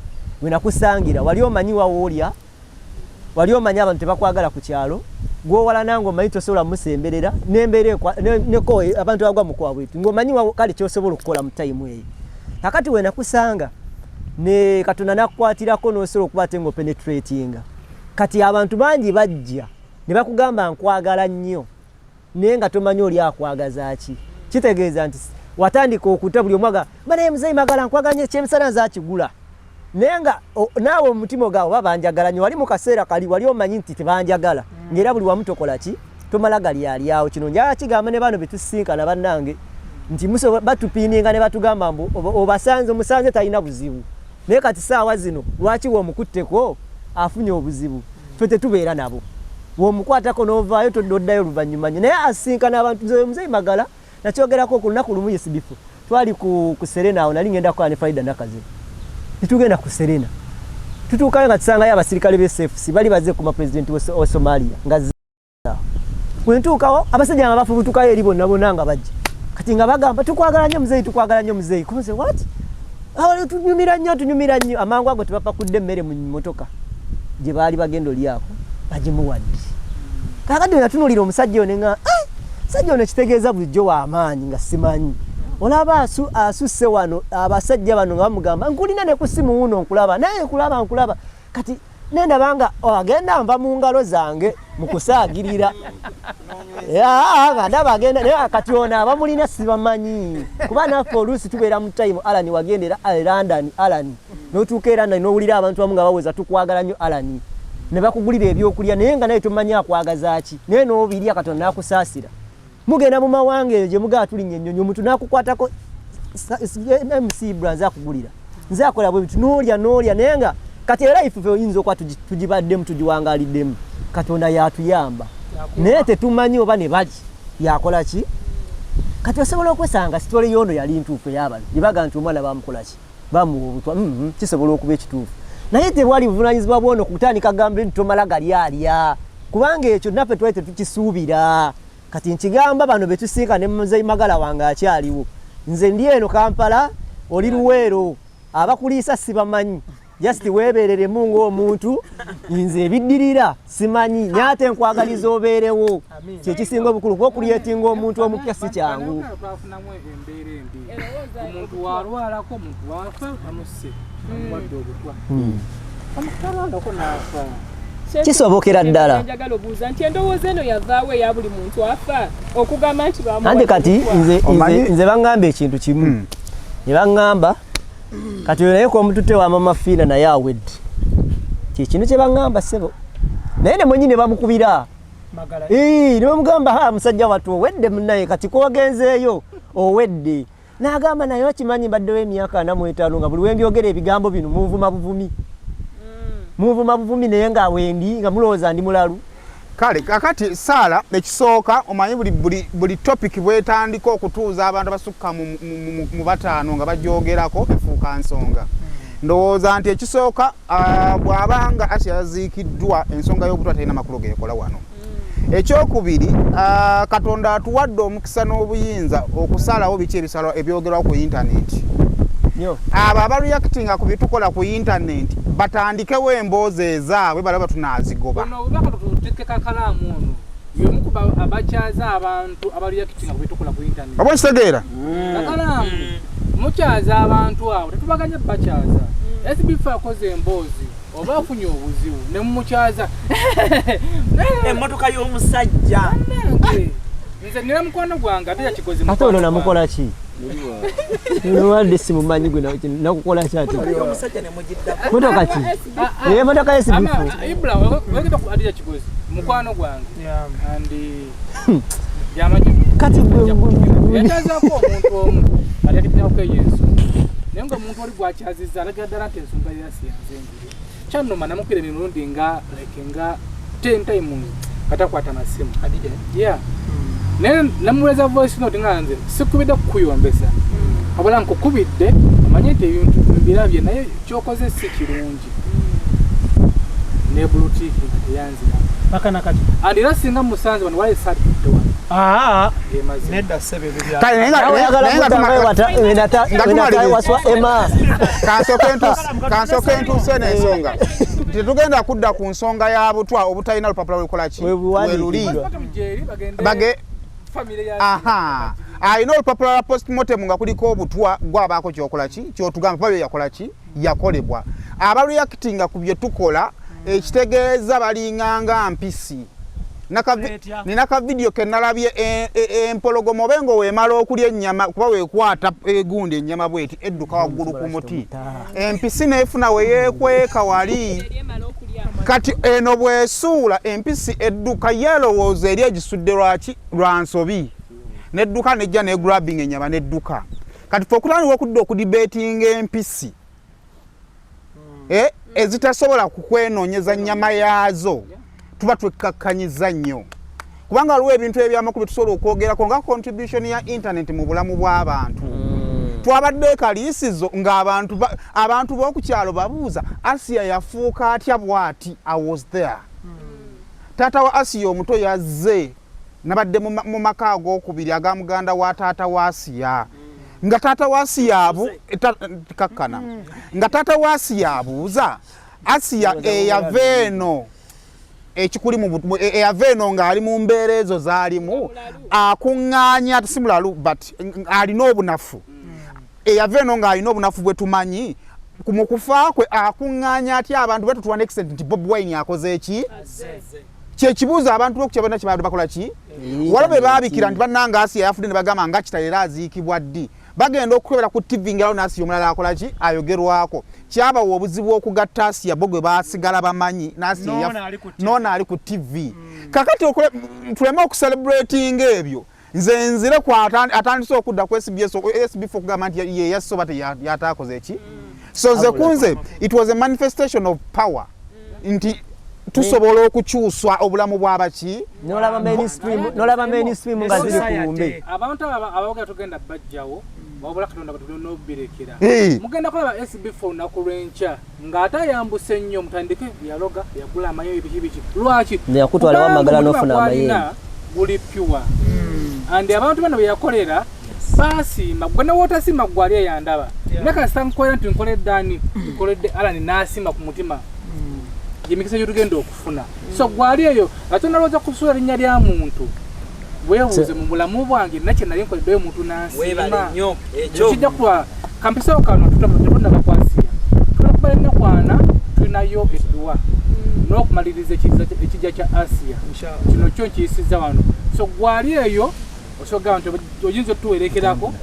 we nakusangira wali omanyi wawoolya wali omanyi abantu tebakwagala ku kyalo gwowala nange omanyi tosobola musemberera neko abantu bagwa mukwa bwetu ng'omanyi kale kyosobola okukola mu tayimu eyo kakati we nakusanga ne Katonda nakukwatirako n'osobola okuba ate ng'openetratinga kati abantu bangi bajja ne bakugamba nkwagala nnyo naye nga tomanyi oli akwagaza ki kitegeeza nti watandika okuta buli omwaga banaye muzeeyi magala nkwagala nnyo ekyemisana nzakigula naye nga naawe omutima gwawe babanjagala nnyo wali mu kaseera kali wali omanyi nti tebanjagala ng'era buli wamu tokola ki tomala galyalyawo kino njala kigamba ne bano betusinkana bannange nti batupiininga ne batugamba mbu obasanze omusanze talina buzibu naye kati saawa zino lwaki womukutteko afunye obuzibu fe tetubeera nabo womukwatako n'ovaayo toddayo luvannyuma nnyo naye asinkana abantu muzeeyi magala nakyogerako ku lunaku lumu yesibifu twali ku Serena awo nali ngenda kukola ne Faida Nakaze nitugenda ku Serena tutuukayo nga tusangayo abasirikale b'SFC bali bazze ku mapulezidenti wa Somalia nga wentuukawo abasajja nga bafubutukayo eri bonna bonna nga bajja kati nga bagamba tukwagala nnyo muzeeyi kunze what tunyumira nnyo amangu ago tebapakudde emmere mu mmotoka gye baali bagenda olyako bagimuwadde kakati natunulira omusajja ono nga musajja ono kitegeeza bulijjo w'amaanyi nga simanyi olaba asusse wano abasajja bano nga bamugamba nkulina ne ku simu wuno nkulaba naye nkulaba kati nendaba nga agenda nva mu ngalo zange mu kusaagirira nga ndaba agenda naye kati ono abamulina sibamanyi kuba naffe oluusi tubeera mu time Alani wagendera London Alani n'otuuka era n'owulira abantu bamu nga baweza tukwagala nnyo Alani ne bakugulira ebyokulya naye nga naye tomanyi akwagaza ki naye n'obirya Katonda n'akusaasira mugenda mu mawanga eyo gye mugaa tulinnya ennyonyi omuntu n'akukwatako MC Brands akugulira nze akola bwe bitu n'olya naye nga kati era ife oyinza okuba tugibaddemu tugiwangaaliddemu Katonda yatuyamba naye tetumanyi oba ne bali yakola ki kati osobola okwesanga sitole y'ono yali ntuufu ey'abali gye baga nti omwana bamukola ki bamuwa obutwa kisobola okuba ekituufu naye tewali buvunaanyizibwa bwono kutandika gambe nti tomala galyalya kubanga ekyo naffe twali tetukisuubira kati nkigamba bano betusiika ne muzeeyi magala wange akyaliwo nze ndi eno Kampala oli Luweero abakuliisa sibamanyi just weebereremu ng'omuntu nze ebiddirira simanyi naate nkwagaliza obeerewo kyekisinga obukulu kubakulyetinga omuntu omupya si kyangu twafunamu embeera embi omuntu walwalako omuntu wafa amusse amuwadde obutwa amutalwalako n'afa kisobokera ddala njagala obuuza nti endowooza eno yavaawo eya buli muntu afa okugamba nti andi kati nze baŋŋamba ekintu kimu ne baŋŋamba kati oyo naye komututte wa mama Fiina naye awedde kyekintu kye baŋŋamba ssebo naye ne mwenyine bamukubira Magala. ne bamugamba ha musajja watu owedde munnaye kati kogenzeeyo owedde n'agamba naye wakimanyi mbaddewo emyaka 45 nga buli wembyogera ebigambo bino muvuma buvumi naye nga wendi nga mulowooza ndi mulalu. Kale kakati Sala ekisooka omanyi buli topic bwetandika okutuuza abantu abasukka mu bataano nga bajoogerako efuuka nsonga. Ndowooza nti ekisooka bw'abanga Asia yaziikiddwa ensonga y'obutwa talina makulu geekola wano. Ekyokubiri Katonda atuwadde omukisa n'obuyinza okusalawo biki ebisalo ebyogerwa ku intaneti. Abo abareactinga ku bitukola ku intaneti batandikewo emboozi ezaabwe balaba tunaazigoba. Abakyaza abantu abareactinga ku bitukola ku intaneti. Abo kitegeera? Kakalamu mukyaza abantu abo tetubaganya bakyaza. SB4 akoze emboozi oba afunye obuzibu ne mumukyaza emmotoka y'omusajja nze nira mukwano gwange ate yakikoze ate ono namukola ki wadde simumanyi gwe nakukola ki ate omusajja ne mugiddako motoka ki motoka SB4 Ibra wegenda ku ate yakikoze mukwano gwange andi yamanyi kati yatazaako omuntu omu ate yakitinako Yesu naye nga omuntu oli gwakyaziza alagira ddala nti ensonga yasiyanze engeri kyannoma namukira emirundi nga 10 times katakwata na simu naye namuweza voice note nga nze sikubidde kukuyombesa wabula nkukubidde amanye nti ebintu mbirabye naye kyokoze si kirungi ne bluetooth nga teyanzira paka nakati andi era singa musanze bano wali satidde wano nedda sebe bibya kansoke entuuse n'ensonga tetugenda kudda ku nsonga ya butwa obutalina lupapula lukola ki weluli alina olupapula lwa postmortem nga kuliko obutwa gwabaako kyokola ki kyotugamba pabyo yakola ki yakolebwa abareactinga ku bye tukola ekitegeeza balinganga mpisi nina ka video ke nalabye empologoma obengo weemala okulya ennyama kuba weekwata egundi ennyama bweti edduka waggulu ku muti empisi neefuna weyeekweka wali kati eno bwesuula empisi edduka yeelowooza eri egisudde lwaki lwa nsobi nedduka nejja negrabbing ennyama nedduka kati fe okutandika okudda okudibetinga empisi ezitasobola kukwenoonyeza nnyama yaazo tuba twekakkanyiza nnyo kubanga waliwo ebintu ebyamakulu tusobola okwogerako nga contribution ya internet mu bulamu bw'abantu twabadde kaliisizo ng'abantu b'okukyalo babuuza Asia yafuuka atya bw'ati I was there taata wa Asia omuto yazze nabadde mu maka ag'okubiri aga muganda wa taata wa Asia nga taata wa Asia kakkana nga taata wa Asia abuuza Asia eyaveeno ekikuli mu eyaveeno ng'ali mu mbeera ezo zaalimu akuŋŋaanya simulalu but alina obunafu eyaveeno ng'alina obunafu bwe tumanyi mu kufa kwe akuŋŋaanya atya abantu bwe tutuwa n'extent nti Bob Wine akoze eki kyekibuuzo abantu b'okukyabana kye bakola ki waliwo be baabikira nti bannanga Asia yafudde ne bagamba nga kita era aziikibwa ddi bagenda okukebera ku TV ngalawo n'Asia omulala akola ki ayogerwako kyabawa obuzibu okugatta Asia bo gwe baasigala bamanyi n'Asia noona ali ku TV kakati tuleme okucelebrating ebyo nze nzire ku atandise okudda ku SB4 okugamba nti ye yasoba yataakoze eki so nze kunze it was a manifestation of power nti tusobola okukyuswa obulamu bw'abaki nolaba mainstream nga ziri kumbe abantu abawoga tugenda bajjawo wabula Katonda batulina obirekera mugenda kulaba SB4 nakulwenca ng'ate ayambuse nnyo mutandike yaloga yagula amayo ebikibiki lwaki yakutwala wamagala n'ofuna amayeri guli pure andi abantu bano beyakolera baasiima gwe newootasima gwali eyandaba nekasita nkolera nti nkoleddani nkoledde Alani n'asima ku mutima emikisa gyotugenda okufuna so gwali eyo ate nalowooza kusuula linnya lya muntu weebuuze mu bulamu bwange nakye nali nkoleddeyo omuntu n'asiima kijja kuba kampisawo kano tutundabakwasiya tulakubala ennakwana tulinayo edduwa n'okumaliriza ekijja kya Asia kino kyo nkiyisizza wano so gwali eyo osobola nti oyinza otuwerekerako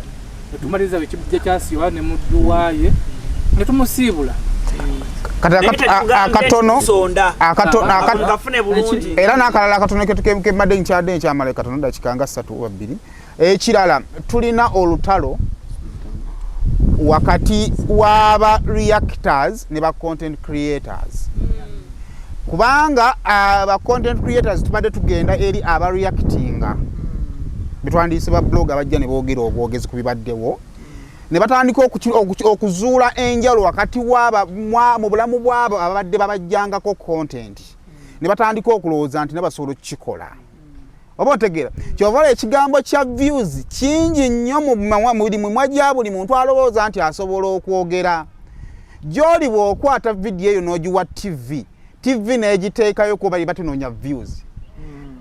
netumaliriza ekijja kya Asia ne mu dduwa ye ne tumusiibula akatono gafune bulungi era n'akalala akatono kemadde nkyadde nkyamala katono dakika nga 3 oba 2 ekirala tulina olutalo wakati w'aba reactors ne ba content creators kubanga aba content creators tubadde tugenda eri aba reactinga bitwandiise ba blog abajja ne boogera obwogezi ku bibaddewo ne batandika okuzuula enjalo wakati w'aba mu bulamu bw'abo ababadde babajjangako content ne batandika okulowooza nti ne basobola okukikola oba otegeera kyova ekigambo kya views kingi nnyo mu mwajja buli muntu alowooza nti asobola okwogera gy'oli bw'okwata vidiyo eyo n'ogiwa TV n'egiteekayo kuba batinoonya views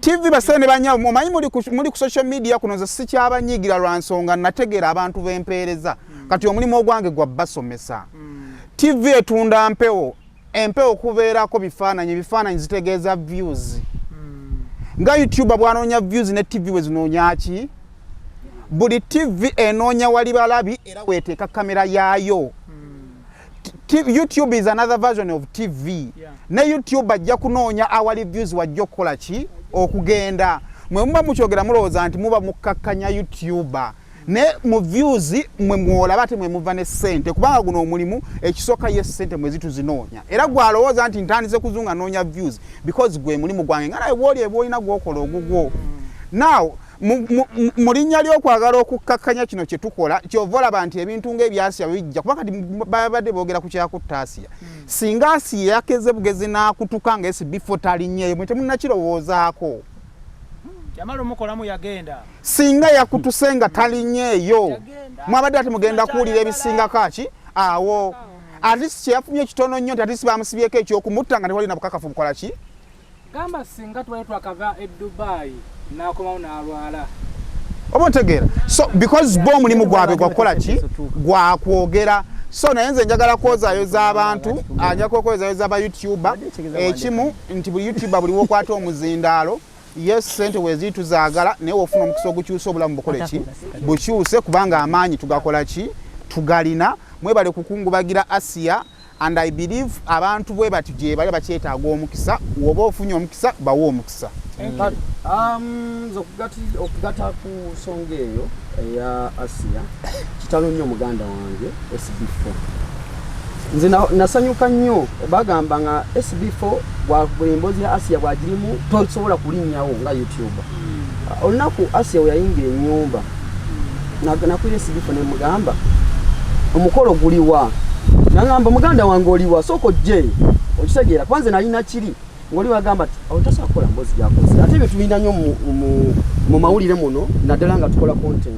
TV basene banya mumanyi muri ku social media kuno ze sikyabanyigira lwa nsonga nategeera abantu b'empeereza kati omulimu ogwange gwa basomesa TV etunda empewo kubeerako bifaananyi zitegeeza views nga YouTube bwanoonya views ne TV we zinoonya ki buli TV enoonya wali balabi era weeteeka kamera yaayo YouTube is another version of TV ne YouTube ajja kunoonya awali views wajja okukola ki okugenda mwe muba mukyogera mulowooza nti muba mukakkanya YouTuber ne mu views mwe mwolaba ate mwe muva ne ssente kubanga guno omulimu ekisooka ye ssente mwe zituzinoonya era gwalowooza nti ntandise kuzunga noonya views because gwe mulimu gwange nga naye bwoli ebwolina gwokola ogugwo now mu linnya ly'okwagala okukakkanya kino kye tukola kyova olaba nti ebintu ng'ebyasiya bijja kuba kati babadde boogera ku kyakutta Asiya singa Asiya yakeze bugezi n'akutuka nga SB4 talinnyeyo mwe temunnakirowoozaako yamala omukolamu yagenda singa yakutuse nga talinnyeyo mwabadde ate mugenda kuwulira ebisinga kaki awo atisi kyeyafunye ekitono nnyo nti atisi bamusibyeko ekyokumutta nga tewali na bukakafu bukola ki gamba singa twali twakava e Dubai nakomawo n'alwala oba otegeera so because bo omulimu gwabwe gwakukola ki gwakwogera so naye nze njagala kwozaayoza abantu njagala kwozaayoza aba YouTuber ekimu nti buli YouTuber buli wokwata omuzindaalo yes sente wezituzaagala naye ofuna omukisa ogukyusa obulamu bukole ki bukyuse kubanga amaanyi tugakola ki tugalina mwebale kukungubagira Asiya and I believe abantu bwe bati gye bali bakyetaaga omukisa woba ofunye omukisa bawo omukisa okugata ku nsonga eyo eya Asiya kitalo nnyo muganda wange SB4 nze nasanyuka nnyo bagamba nga SB4 bwembozi ya Asiya bwagirimu tosobola kulinnyawo nga YouTuber olunaku Asiya we yayingira ennyumba nakwira SB4 ne mugamba omukolo guliwa nangamba muganda wange oliwa soko je okitegeera kwanza nalina kiri ngoli wagamba otasobola kukola mbozi yakoze ate bye tulina nnyo mu mawulire muno naddala nga tukola content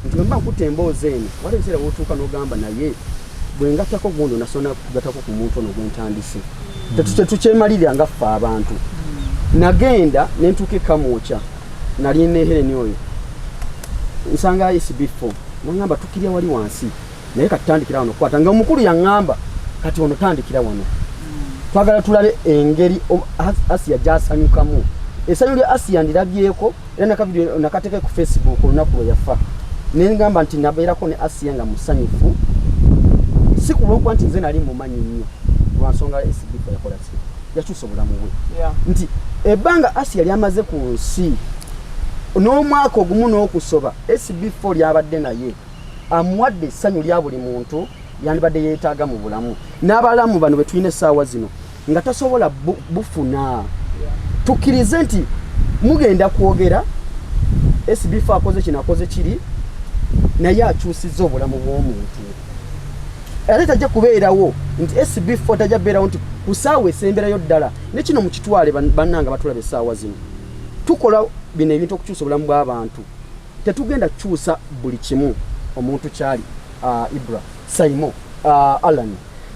nti mba nkutemboze eno wali ekiseera wotuuka n'ogamba naye bwengatako gundo nasona kugatako ku muntu ono gwentandise tetukyemalirira nga ffe abantu nagenda nentuuka ekamwokya nali nehereni oyo nsanga SB4 nangamba tukirya wali wansi naye katutandikira wano kwata nga omukulu yaŋŋamba kati ono tandikira wano twagala tulabe engeri Asiya gyasanyukamu essanyu lya Asiya ndirabyeko era nakavidiyo nakateeke ku Facebook olunaku lwe yafa nengamba nti nabeerako ne Asiya nga musanyufu si kulw'okuba nti nze nali mumanyi nnyo lwa nsonga SB4 yakola ki yakyusa obulamu bwe nti ebbanga Asiya lyamaze ku nsi n'omwaka ogumu n'okusoba SB4 lyabadde naye amuwadde essanyu lya buli muntu yandibadde yeetaaga mu bulamu n'abalamu bano bwe tulina essaawa zino nga tasobola bufuna tukkirize nti mugenda kwogera SB4 akoze kino akoze kiri naye akyusizza obulamu bw'omuntu era tajja kubeerawo nti SB4 tajja beerawo nti ku ssaawa esemberayo ddala ne kino mu kitwale bannanga batulaba essaawa zino tukola bino ebintu okukyusa obulamu bw'abantu tetugenda kukyusa buli kimu omuntu kyali Ebya Saymore Alan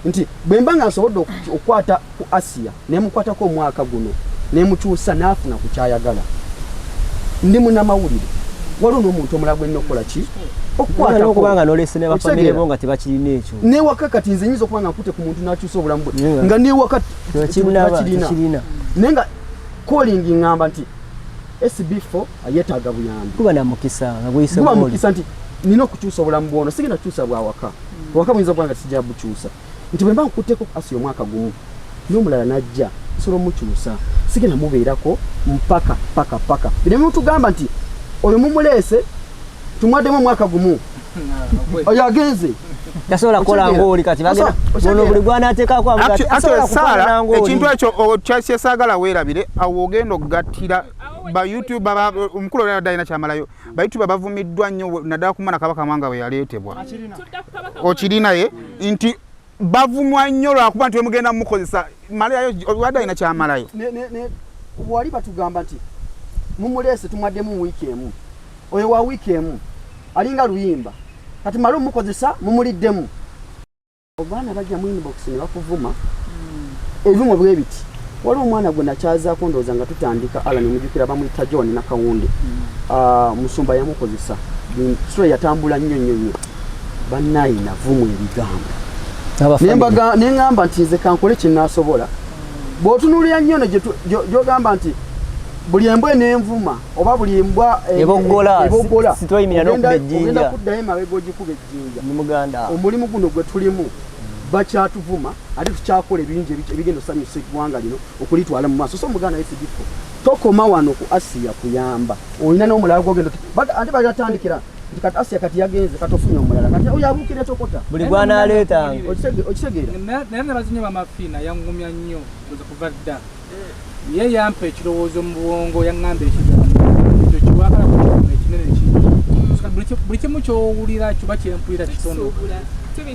nti bwemba nga nsobodde okukwata ku Asiya nemukwatako omwaka guno nemukyusa n'afuna ku kyayagala ndi munnamawulire waliwo n'omuntu omulala gwe nnokola ki okukwatako okubanga n'olese ne bafamire bo nga tebakirina ekyo newaka kati nze nyinza okuba nga nkute ku muntu n'akyusa obulamu bwe nga newaka bakirina naye nga calling ngamba nti SB4 ayetaaga buyambi kuba na mukisa nga guyise kuba mukisa nti nina okukyusa obulamu bwono sigenda kukyusa bwawaka waka buyinza kubanga sijja bukyusa nti bwe mba nkutteko Asiya omwaka gumu n'omulala najja solo mukyusa sigenda mubeerako mpaka bine mutugamba nti oyo mumuleese tumwaddemu omwaka gumu oyo agenze tasobola kukola ngooli kati bagenda ono buli gwana ateekako ekintu ekyo kyesaagala weerabire awo ogenda okugattira ba YouTube omukulu olwa dalina kyamalayo ba YouTube bavumiddwa nnyo naddala ku Mwana Kabaka Mwanga we yaleetebwa okirinaye nti bavumwa nnyo lwakuba nti wemugenda mumukozesa malayo olwa dalina kyamalayo wali batugamba nti mumuleese tumwaddemu wiiki emu oyo wa wiiki emu alinga luyimba kati malo mukozesa mumuliddemu obaana bajja mu inbox ne bakuvuma ebimu bwe biti waliwo omwana gwe nakyazaako ndowooza nga tutandika Alan mujjukira bamuyita John Nakawunde musumba yamukozesa sitole yatambula nnyo bannaye navumu ebigambo neŋŋamba nti nze kankole kye naasobola bw'otunuulira nnyo gy'ogamba nti buli embwa n'envuma oba buli mbwa eboggola sitwayimira n'okuba ejjinja ogenda kuddayo emabega ogikuba ejjinja mu Muganda omulimu guno gwe tulimu bakyatuvuma ate tukyakola ebirungi ebigenda osanyusa eggwanga lino okulitwala mu maaso so Muganda yesigifo tokoma wano ku Asiya kuyamba olina n'omulala gwogenda ate bagatandikira nti kati Asiya kati yagenze kati ofunye omulala kati oyo abuukira tokota buli gwana aleetanga okitegeera naye nabazinye bamafiina yangumya nnyo oza kuva dda ye yampa ekirowoozo mu bwongo yaŋŋamba ekigambo ekyo kiwakala kukimu ekinene kingi buli kimu kyowulira kiba kyempulira kitono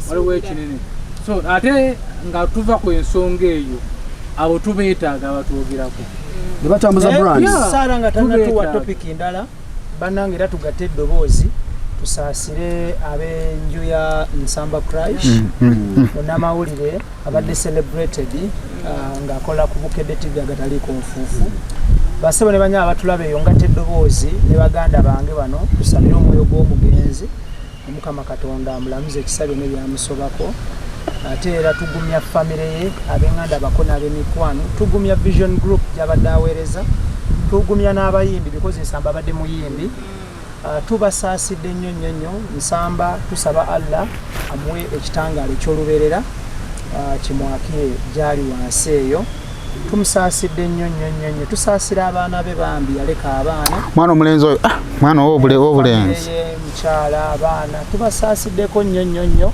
waliwo ekinene so ate nga tuva ku ensonga eyo abo tubeetaaga abatwogerako ne batambuza brands Saara nga tannatuwa topiki ndala bannange era tugatte eddoboozi tusaasire ab'enju ya Nsamba Crash munnamawulire abadde celebrated ng'akola ku Bukedde TV agataliiko nfuufu basebo ne banyama batulaba eyo ngatte eddoboozi ne baganda bange bano tusabire omwoyo gw'omugenzi Omukama Katonda amulamuze ekisabyo ne byamusobako ate era tugumya famire ye ab'enganda bako n'ab'emikwano tugumya Vision Group gy'abadde aweereza tugumya n'abayimbi because Nsamba abadde muyimbi tubasaasidde nnyo Nsamba tusaba Allah amuwe ekitangaala eky'olubeerera kimwakire gyali wansi eyo tumusaasidde nnyo tusaasira abaana be bambi yaleka abaana mwana omulenzi oyo mwana obulenzi mukyala abaana tubasaasiddeko nnyo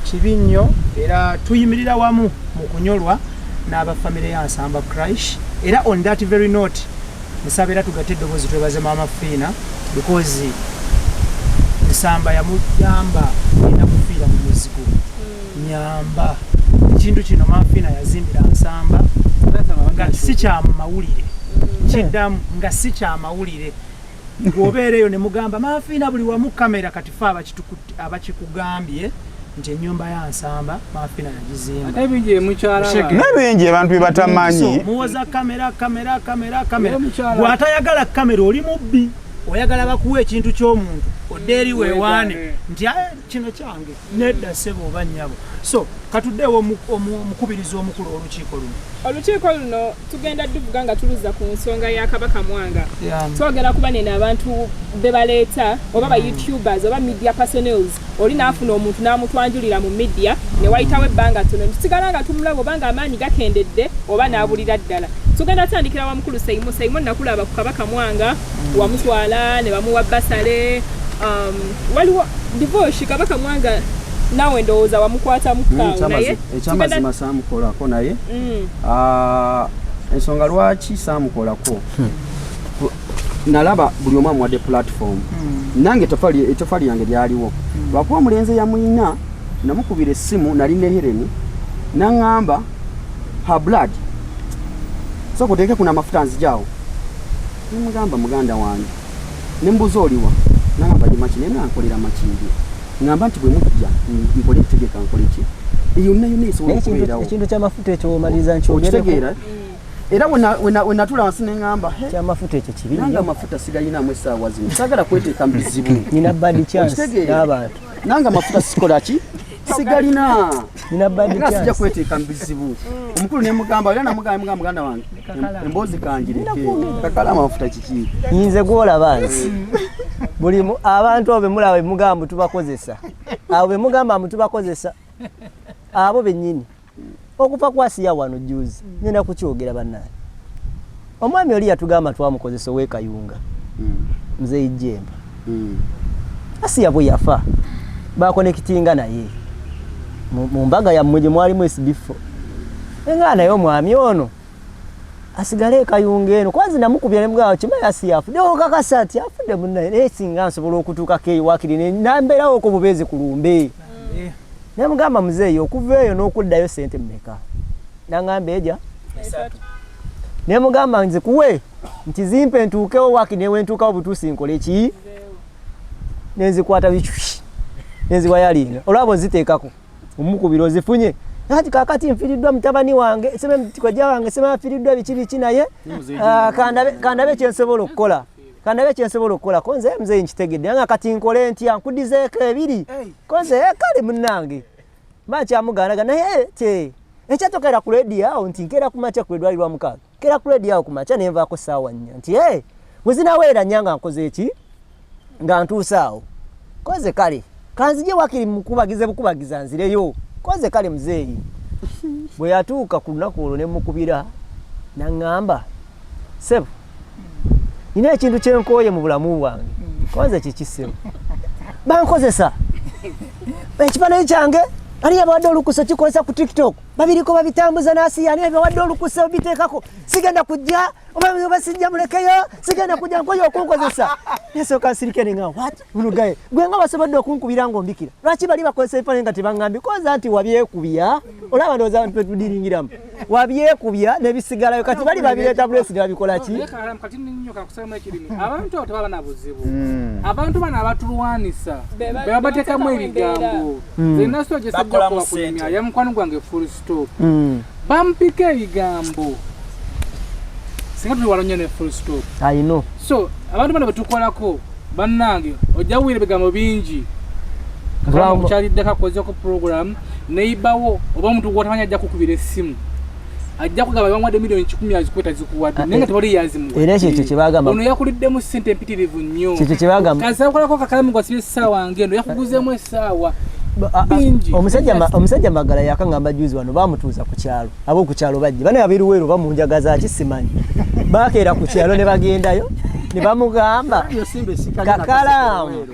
kibi nnyo era tuyimirira wamu mu kunyolwa n'abafamire ya Nsamba Crash era on that very note nsaba era tugatte eddoboozi twebaze Maama Fiina because Nsamba yamugamba enda kufiira mu muzigo nyamba ekintu kino Maama Fiina yazimbira Nsamba nga si kya mawulire kiddamu nga si kya mawulire bw'obeereyo ne mugamba Maama Fiina buli wamu kamera kati fe abakikugambye nti ennyumba ya Nsamba Maama Fiina yagizimba ate bingi emukyala n'ebingi abantu batamanyi muwoza kamera bw'atayagala kamera oli mubbi oyagala bakuwa ekintu ky'omuntu odde eri weewaane nti kino kyange nedda ssebo oba nnyabo so katuddeewo omukubiriza omukulu olukiiko luno tugenda tuvuga nga tuluza ku nsonga ya Kabaka Mwanga twogera kuba nene abantu be baleeta oba ba YouTubers oba media personnels oli naafuna omuntu n'amutwanjulira mu media ne wayitawo ebbanga tono tusigala nga tumulaba oba nga amaanyi gakendedde oba n'abulira ddala tugenda tandikira wa mukulu Saymore nakulaba ku Kabaka Mwanga wamutwala ne bamuwa basale waliwo divorce Kabaka Mwanga nawe ndowooza wamukwata mukaawo naye ekyamazima saamukolako naye ensonga lwaki saamukolako nalaba buli omu amuwadde platform nange etofali yange lyaliwo lwakuba omulenzi yamuyina namukubira essimu nali ne Helen naŋŋamba her blood sooka oteeke kuna amafuta nzijaawo nemugamba muganda wange nembuza oliwa naŋŋamba gye maki naye nankolera makindi ngamba nti bwe mujja nkole ekitegeka nkole ki yonna esobola okubeerawo ekintu ky'amafuta ekyo omaliza nkyogereko era we natula wansi neŋŋamba kyamafuta ekyo kibi nanga amafuta sigalinamu essaawa zino sagala kweteeka mu bizibu nina bad chance n'abantu nanga amafuta sikola ki sigalina nina bad chance sijja kweteeka mu bizibu omukulu nemugamba era namugamba muganda wange emboozi kangireke kakala amafuta kiki yinze gwolaba nsi buli abantu abo bemulaba bemugamba tubakozesa abo bemugamba tubakozesa abo bennyini okuva kwasiya wano juzi ngenda kukyogera bannange omwami oli yatugamba twamukozesa ow'ekayunga mzee Jemba asiya bwe yafa bakonekitinga naye mu mbaga ya mmwe mwalimu SB4 nga naye omwami ono asigale ekayunga eno kwanza namukubya nemugamba kimaya asiya afudde okakasa ati afudde munnaye singa nsobola okutuuka keeyo wakiri namberawo ko bubeezi ku lumbe namugamba muzeeyi okuva eyo n'okuddayo sente mmeka nangamba eja nemugamba nze kuwe nti zimpe ntuukewo waki newe ntuukawo butuusi nkole ki nenzikwata bicushi nenziwayalinga olwabo ziteekako omukubiro zifunye ati kakati mfiriddwa mutabani wange sema mtikojja wange sema mfiriddwa biki naye kandabe kyensobola okukola konze mzeeyi nkitegedde nga kati nkole ntya nkudizeeko ebiri konze kale munnange makyamuganaga naye te ekyatokera ku ledi awo nti nkera kumacha ku edwalirwa mukaaga kera ku ledi awo kumacha nenvaako saawa nnya nti bwezinaweera nyanga nkoze eki nga ntuusaawo koze kale kanzije wakiri bukubagiza nzireyo koze kale muzeeyi bwe yatuuka ku lunaku olwo ne mukubira naŋŋamba sebo nina ekintu kyenkooye mu bulamu bwange koze kikisebo bankozesa ekifaananyi kyange ani abawadde olukusa kikozesa ku TikTok babiriko babitambuza nasi ani abawadde olukusa biteekako sigenda kujja oba sijja mulekeyo sigenda kujja nkoyo okunkozesa nesooka nsirike nenga what munugaye gwe nga basobodde okunkubira ng'ombikira lwaki bali bakozesa ebifaananyi nga tebaŋŋambi koza nti wabyekubya olaba ndowooza abantu twetudiringiramu wabyekubya nebisigalayo kati bali babireeta bulesi ne babikola ki kati nnyo kakusalamu ekirimu abantu abo tebaba na buzibu abantu bano abatulwanisa bebabateekamu ebigambo zenna so gyesajja kubakulimya ya mukwano gwange full stop bampika ebigambo singa tuli walonyo ne full stop I know so abantu bano betukolako bannange ojja kuwira ebigambo bingi mukyalidde kakozeko program neibawo oba omuntu gwotamanya ajja kukubira essimu ajja kugamba bamwadde milioni 10 azikweta zikuwadde naye nga tebali yazimuwa era ekyo kyebagamba ono yakuliddemu ssente empitirivu nnyo ekyo kyebagamba kasakolako kakalamu gwasibye essaawa ngendo yakuguzeemu essaawa omusajja Magala yakangamba juzi wano bamutuuza ku kyalo abo ku kyalo bajje bane abiruweero bamunjagaza akisimanyi bakeera ku kyalo ne bagendayo ne bamugamba kakalamu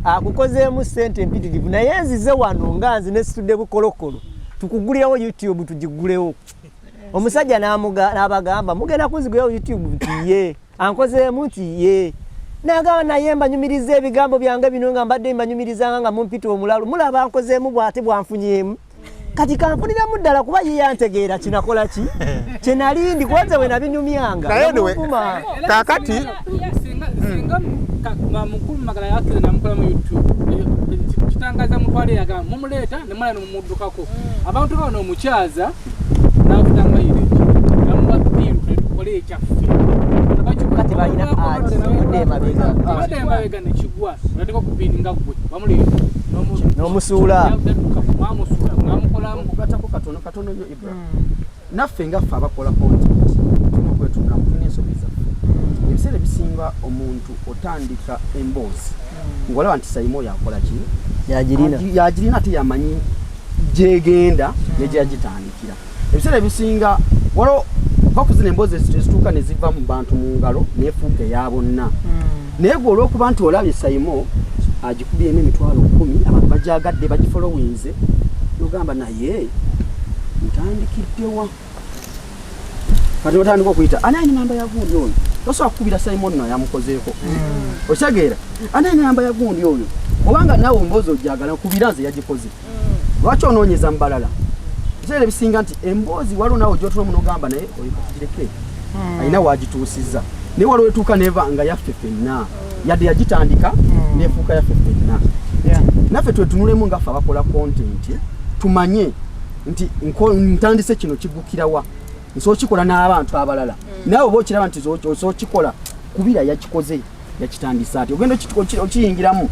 akukozeemu ssente empitirivu naye nzize wano nga nzi nesitudde bukolokolo tukugulirawo YouTube tugigulewo omusajja n'abagamba mugenda kunzigulawo YouTube nti ye ankozeemu nti ye nagamba naye mbanyumiriza ebigambo byange bino nga mbadde mbanyumirizanga nga mumpita omulalo mulaba nkozeemu bw'ate bwanfunyeemu kati kanfuniramu ddala kuba ye yantegeera kinakola ki kyenalindi kwanza bwe nabinyumyanga kakati singa mukulu Magala yakkiriza namukola mu YouTube kitangaza mutwale yagamba mumuleeta ne mala numuddukako abantu bano omukyaza n'akutanga yireeki namuwa biiru netukole ekyaffe kati balina badde emabega nekigwa nateka okupininga gwe bamuleeta n'omusuula mwamukolamu kugatako katono nyo Ibrahim naffe nga ffe abakola content tunokwetulira mutuna ensobi zaffe ebiseera ebisinga omuntu otandika emboozi ng'olaba nti Saymore yakola ki yagirina ate yamanyi gyegenda ne gyagitandikira ebiseera ebisinga waliwo bakuzina emboozi ezituuka ne ziva mu bantu mu ngalo neefuuka eya bonna naye gwe olw'okuba nti olabye Saymore agikubyemu emitwalo 10 abantu bajagadde bagifolowinze ogamba naye ntandikiddewa kati otandika okuyita ani ayina namba ya gundi oyo tosobola kukubira Saymore naye yamukozeeko okyageera ani ayina namba ya gundi oyo obanga naawe emboozi ojagala kubira nze yagikoze lwaki onoonyeza mu balala ekiseera ebisinga nti emboozi waliwo naawe gyotula omuno ogamba naye oyikagireke ayina wagituusizza naye waliwo etuuka neva nga yaffe ffenna yadde yagitandika neefuuka yaffe ffenna naffe twetunulemu ngaffe abakola content tumanye nti ntandise kino kiggukirawa nsobola kikola n'abantu abalala nawe oba okiraba nti osobola kikola kubira yakikoze yakitandisa ati ogenda okiyingiramu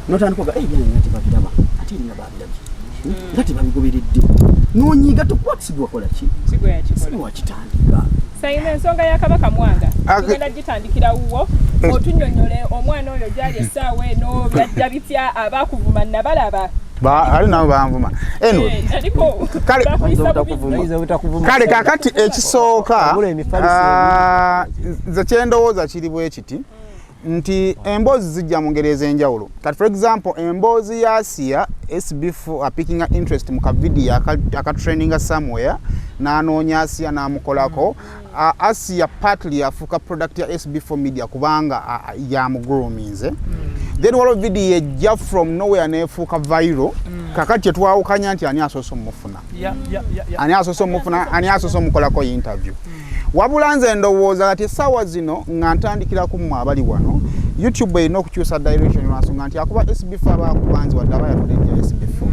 notandika oga ate babiraba ate nga babirabye nga tebabigoberedde nonyiga tokwatisidwa kola ki sigwa kitandika Sayina ensonga ya Kabaka Mwanga tugenda gitandikira wuwo otunnyonnyole omwana oyo gyali essaawa eno byajja bitya abakuvuma nabalaba ali nabo banvuma kale kakati ekisooka nze kyendowooza kiri bwe kiti nti emboozi zijja mu ngeri ez'enjawulo kati for example emboozi ya Asia SB4 picking up interest mu kavidiyo akatraininga somewhere n'anoonya Asia n'amukolako Asia partly afuuka product ya SB4 media kubanga yamugrominze then waliwo vidiyo ejja from nowhere neefuuka viral kakati kyetwawukanya nti ani asoose omufuna ani asoose omukolako interview wabula nze ndowooza kati essaawa zino nga ntandikira ku mmwe abali wano YouTube erina okukyusa direction lwansonga nti akuba SB4 abakubanzi wadde aba yatulejja SB4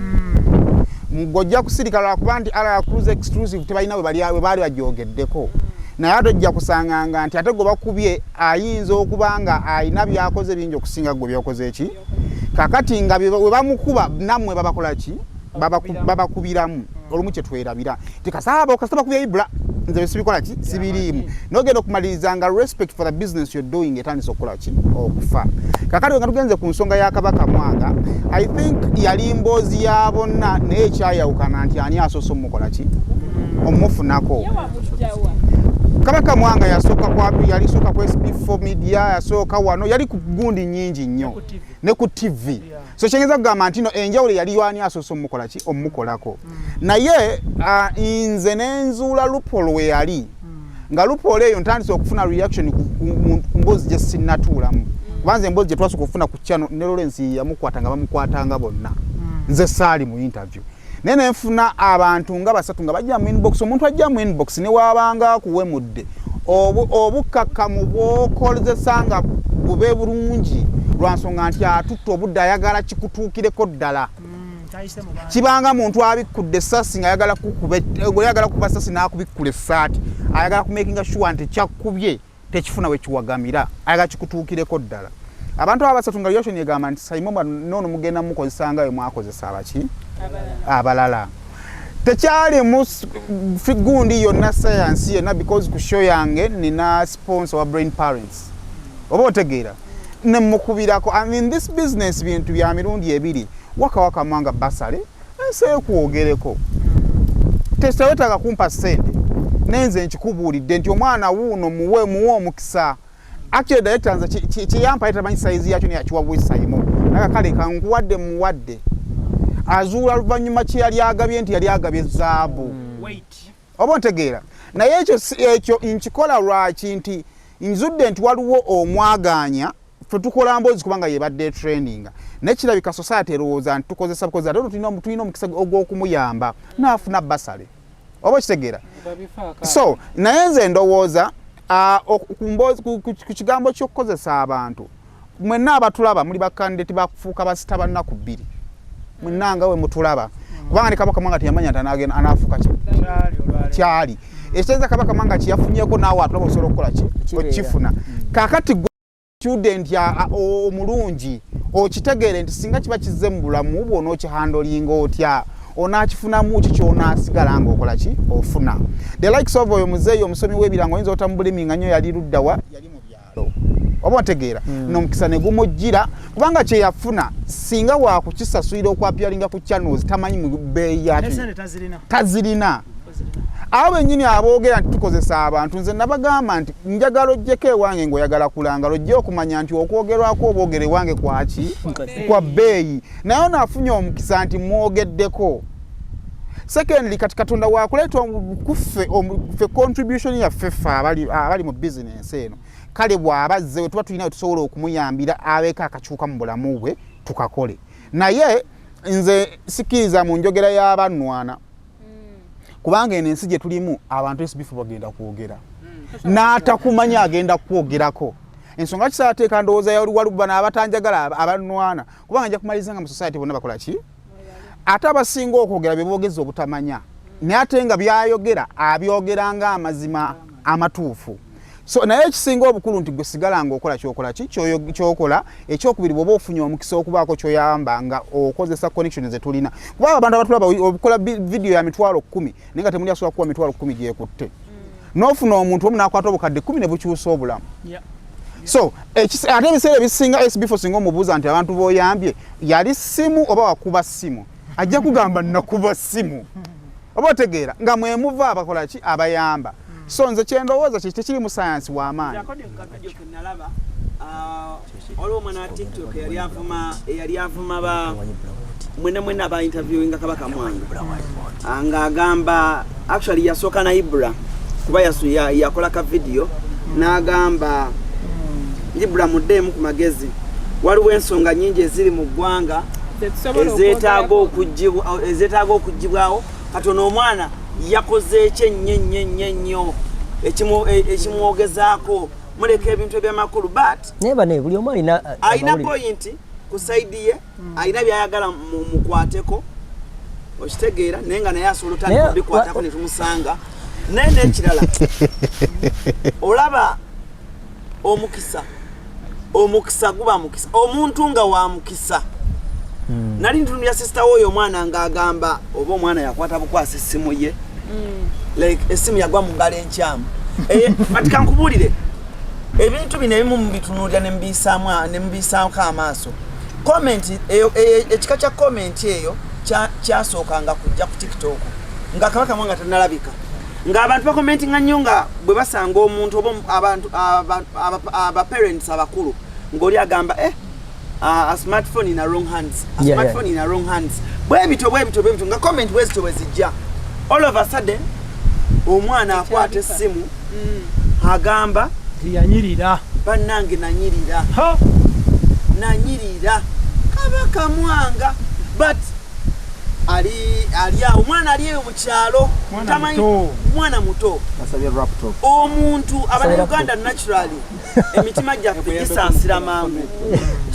ng'ojja kusirika lwakuba nti ala cruise exclusive tebalina we baali bagyogeddeko naye ate ojja kusanganga nti ate gwe bakubye ayinza okuba nga alina byakoze bingi okusinga gwe byakoze eki kakati nga we bamukuba nammwe babakola ki babakubiramu olumu kyetwerabira tikasaba kubya ibula nze sibikola ki sibiriimu nogenda okumaliriza nga respect for the business you're doing etandisa okukola ki okufa kakati nga tugenze ku nsonga ya Kabaka Mwanga I think yali mboozi ya bonna naye kyayawukana nti ani asoose omukola ki omufunako Kabaka Mwanga yasooka yali sooka ku SB4 media yasooka wano yali ku gundi nyingi nnyo ne ku TV so kyengeza kugamba nti no enjawulo yali wani asoose omukola ki omukolako naye nze nenzuula lupolo we yali nga lupolo eyo ntandise okufuna reaction ku mboozi gye sinnatuulamu kubanza emboozi gye twasooka okufuna ku channel ne Lawrence yamukwata nga bamukwatanga bonna nze saali mu interview nene nfuna abantu nga basatu nga bajja mu inbox omuntu ajja mu inbox ne wabanga kuwemudde obukakamu bwokozesanga bube bulungi lwansonga nti atutta obudde ayagala kikutuukireko ddala kibanga muntu abikudde sasi nga ayagala kuba sasi n'akubikkula essaati ayagala kumakinga sure nti kyakubye tekifuna we kiwagamira ayagala kikutuukireko ddala abantu abasatu nga reaction yegamba nti Saymore nono mugenda mukozesa nga we mwakozesa abaki abalala tekyali mu gundi yonna science yonna because ku show yange nina sponsor wa brain parents oba otegeera ne mukubirako I mean this business bintu bya mirundi ebiri waka Mwanga basale ense kuogereko tesawetaka kumpa sente nenze nkikubuulidde nti omwana wuuno muwe omukisa actually director nze kiyampa yatamanyi size yakyo ne yakiwa Saymore naga kale kankuwadde muwadde azuula luvannyuma kye yali agabye nti yali agabye zaabu oba ntegeera naye ekyo nkikola lwaki nti nzudde nti waliwo omwaganya fe tukola mboozi kubanga yebadde traininga nekirabika society erowooza nti tukozesa bukozi ate tulina omukisa ogw'okumuyamba n'afuna basale oba kitegeera so naye nze ndowooza ku kigambo ky'okukozesa abantu mwenna abatulaba muli bakandidate bakufuuka basita bannaku bbiri mwenanga we mutulaba kubanga ne Kabaka Mwanga teyamanya nti anaafuuka kyali ekitegeeza Kabaka Mwanga kiyafunyeko naawe atulaba osobola okukola ki okifuna kakati student omulungi okitegeere nti singa kiba kizze mu bulamu bwo onookihandolinga otya onaakifunamu ki kyonaasigala ng'okola ki ofuna the likes of oyo muzeeyi omusomi w'ebirango oyinza otamubuliminga nnyo yali luddawa yali mu byalo oba otegeera n'omukisa ne gumujjira kubanga kye yafuna singa waakukisasulira okwapyalinga ku channels tamanyi mu bbeeyi yakyo tazirina abo bennyini aboogera nti tukozesa abantu nze nabagamba nti njagala ojjeko ewange ng'oyagala kulanga lojje okumanya nti okwogerwako oboogere wange kwaki kwa bbeeyi naye onaafunye omukisa nti mwogeddeko secondly kati Katonda wakuleeta kuffe contribution yaffe ffe abali mu business eno kale bw'abazze we tuba tulina we tusobola okumuyambira abeeko akakyuka mu bulamu bwe tukakole naye nze sikiriza mu njogera y'abannwana kubanga eno ensi gye tulimu abantu SB4 bagenda kwogera n'atakumanya agenda kwogerako ensonga kisaateeka ndowooza waliwo abatanjagala abannwana kubanga nja kumaliriza nga mu society bonna bakola ki ate abasinga okwogera bye boogeza obutamanya naye ate nga byayogera abyogera nga amazima amatuufu so naye ekisinga obukulu nti gwe sigala ng'okola kyokola ki kyokola ekyokubiri bw'oba ofunye omukisa okubaako kyoyamba nga okozesa connection ze tulina kuba abantu abatulaba obukola vidiyo ya 10,000 naye nga temuli asobola kuwa 10,000 gyekutte n'ofuna omuntu omu n'akwata obukadde 10 ne bukyusa obulamu so ate ebiseera ebisinga SB4 singa omubuuza nti abantu b'oyambye yali simu oba wakuba simu ajja kugamba nakuba simu oba otegeera nga mwemuva abakola ki abayamba so nze kyendowooza tekiri mu sayansi w'amaanyi waliwo mwana wa tiktok eyali avuma mwena ba interviewinga Kabaka Mwanga ng'agamba actually yasooka na Ibra kuba yakola ka video n'agamba Ibra muddemu ku magezi waliwo ensonga nnyingi eziri mu ggwanga ezeetaaga okugibwawo katono omwana yakoze ekyennyennyo ekimwogezaako muleka ebintu ebyamakulu but buli omu alina point ku side ye alina byayagala mukwateko okitegeera naye nga naye asobola otandika okubikwatako ne tumusanga naye n'ekirala olaba omukisa guba mukisa omuntu nga wa mukisa nali ntunulira sisita w'oyo omwana ng'agamba oba omwana yakwata bukwasa essimu ye like essimu yagwa mu ngalo enkyamu kati kankubuulire ebintu bino ebimu mubitunuulira ne mubisaako amaaso comment ekika kya comment eyo kyasookanga kujja ku tiktok nga Kabaka Mwanga tannalabika ng'abantu bakomentinga nnyo nga bwe basanga omuntu oba abantu abaparents abakulu ng'oli agamba a smartphone in a wrong hands smartphone in a wrong hands bwe bityo nga comment bwezityo bwe zijja all of a sudden omwana akwata essimu agamba yanyirira bannange nanyirira Kabaka Mwanga but ali omwana ali eyo mu kyalo tamanyi mwana muto omuntu Uganda naturally emitima gyaffe gisaasira mangu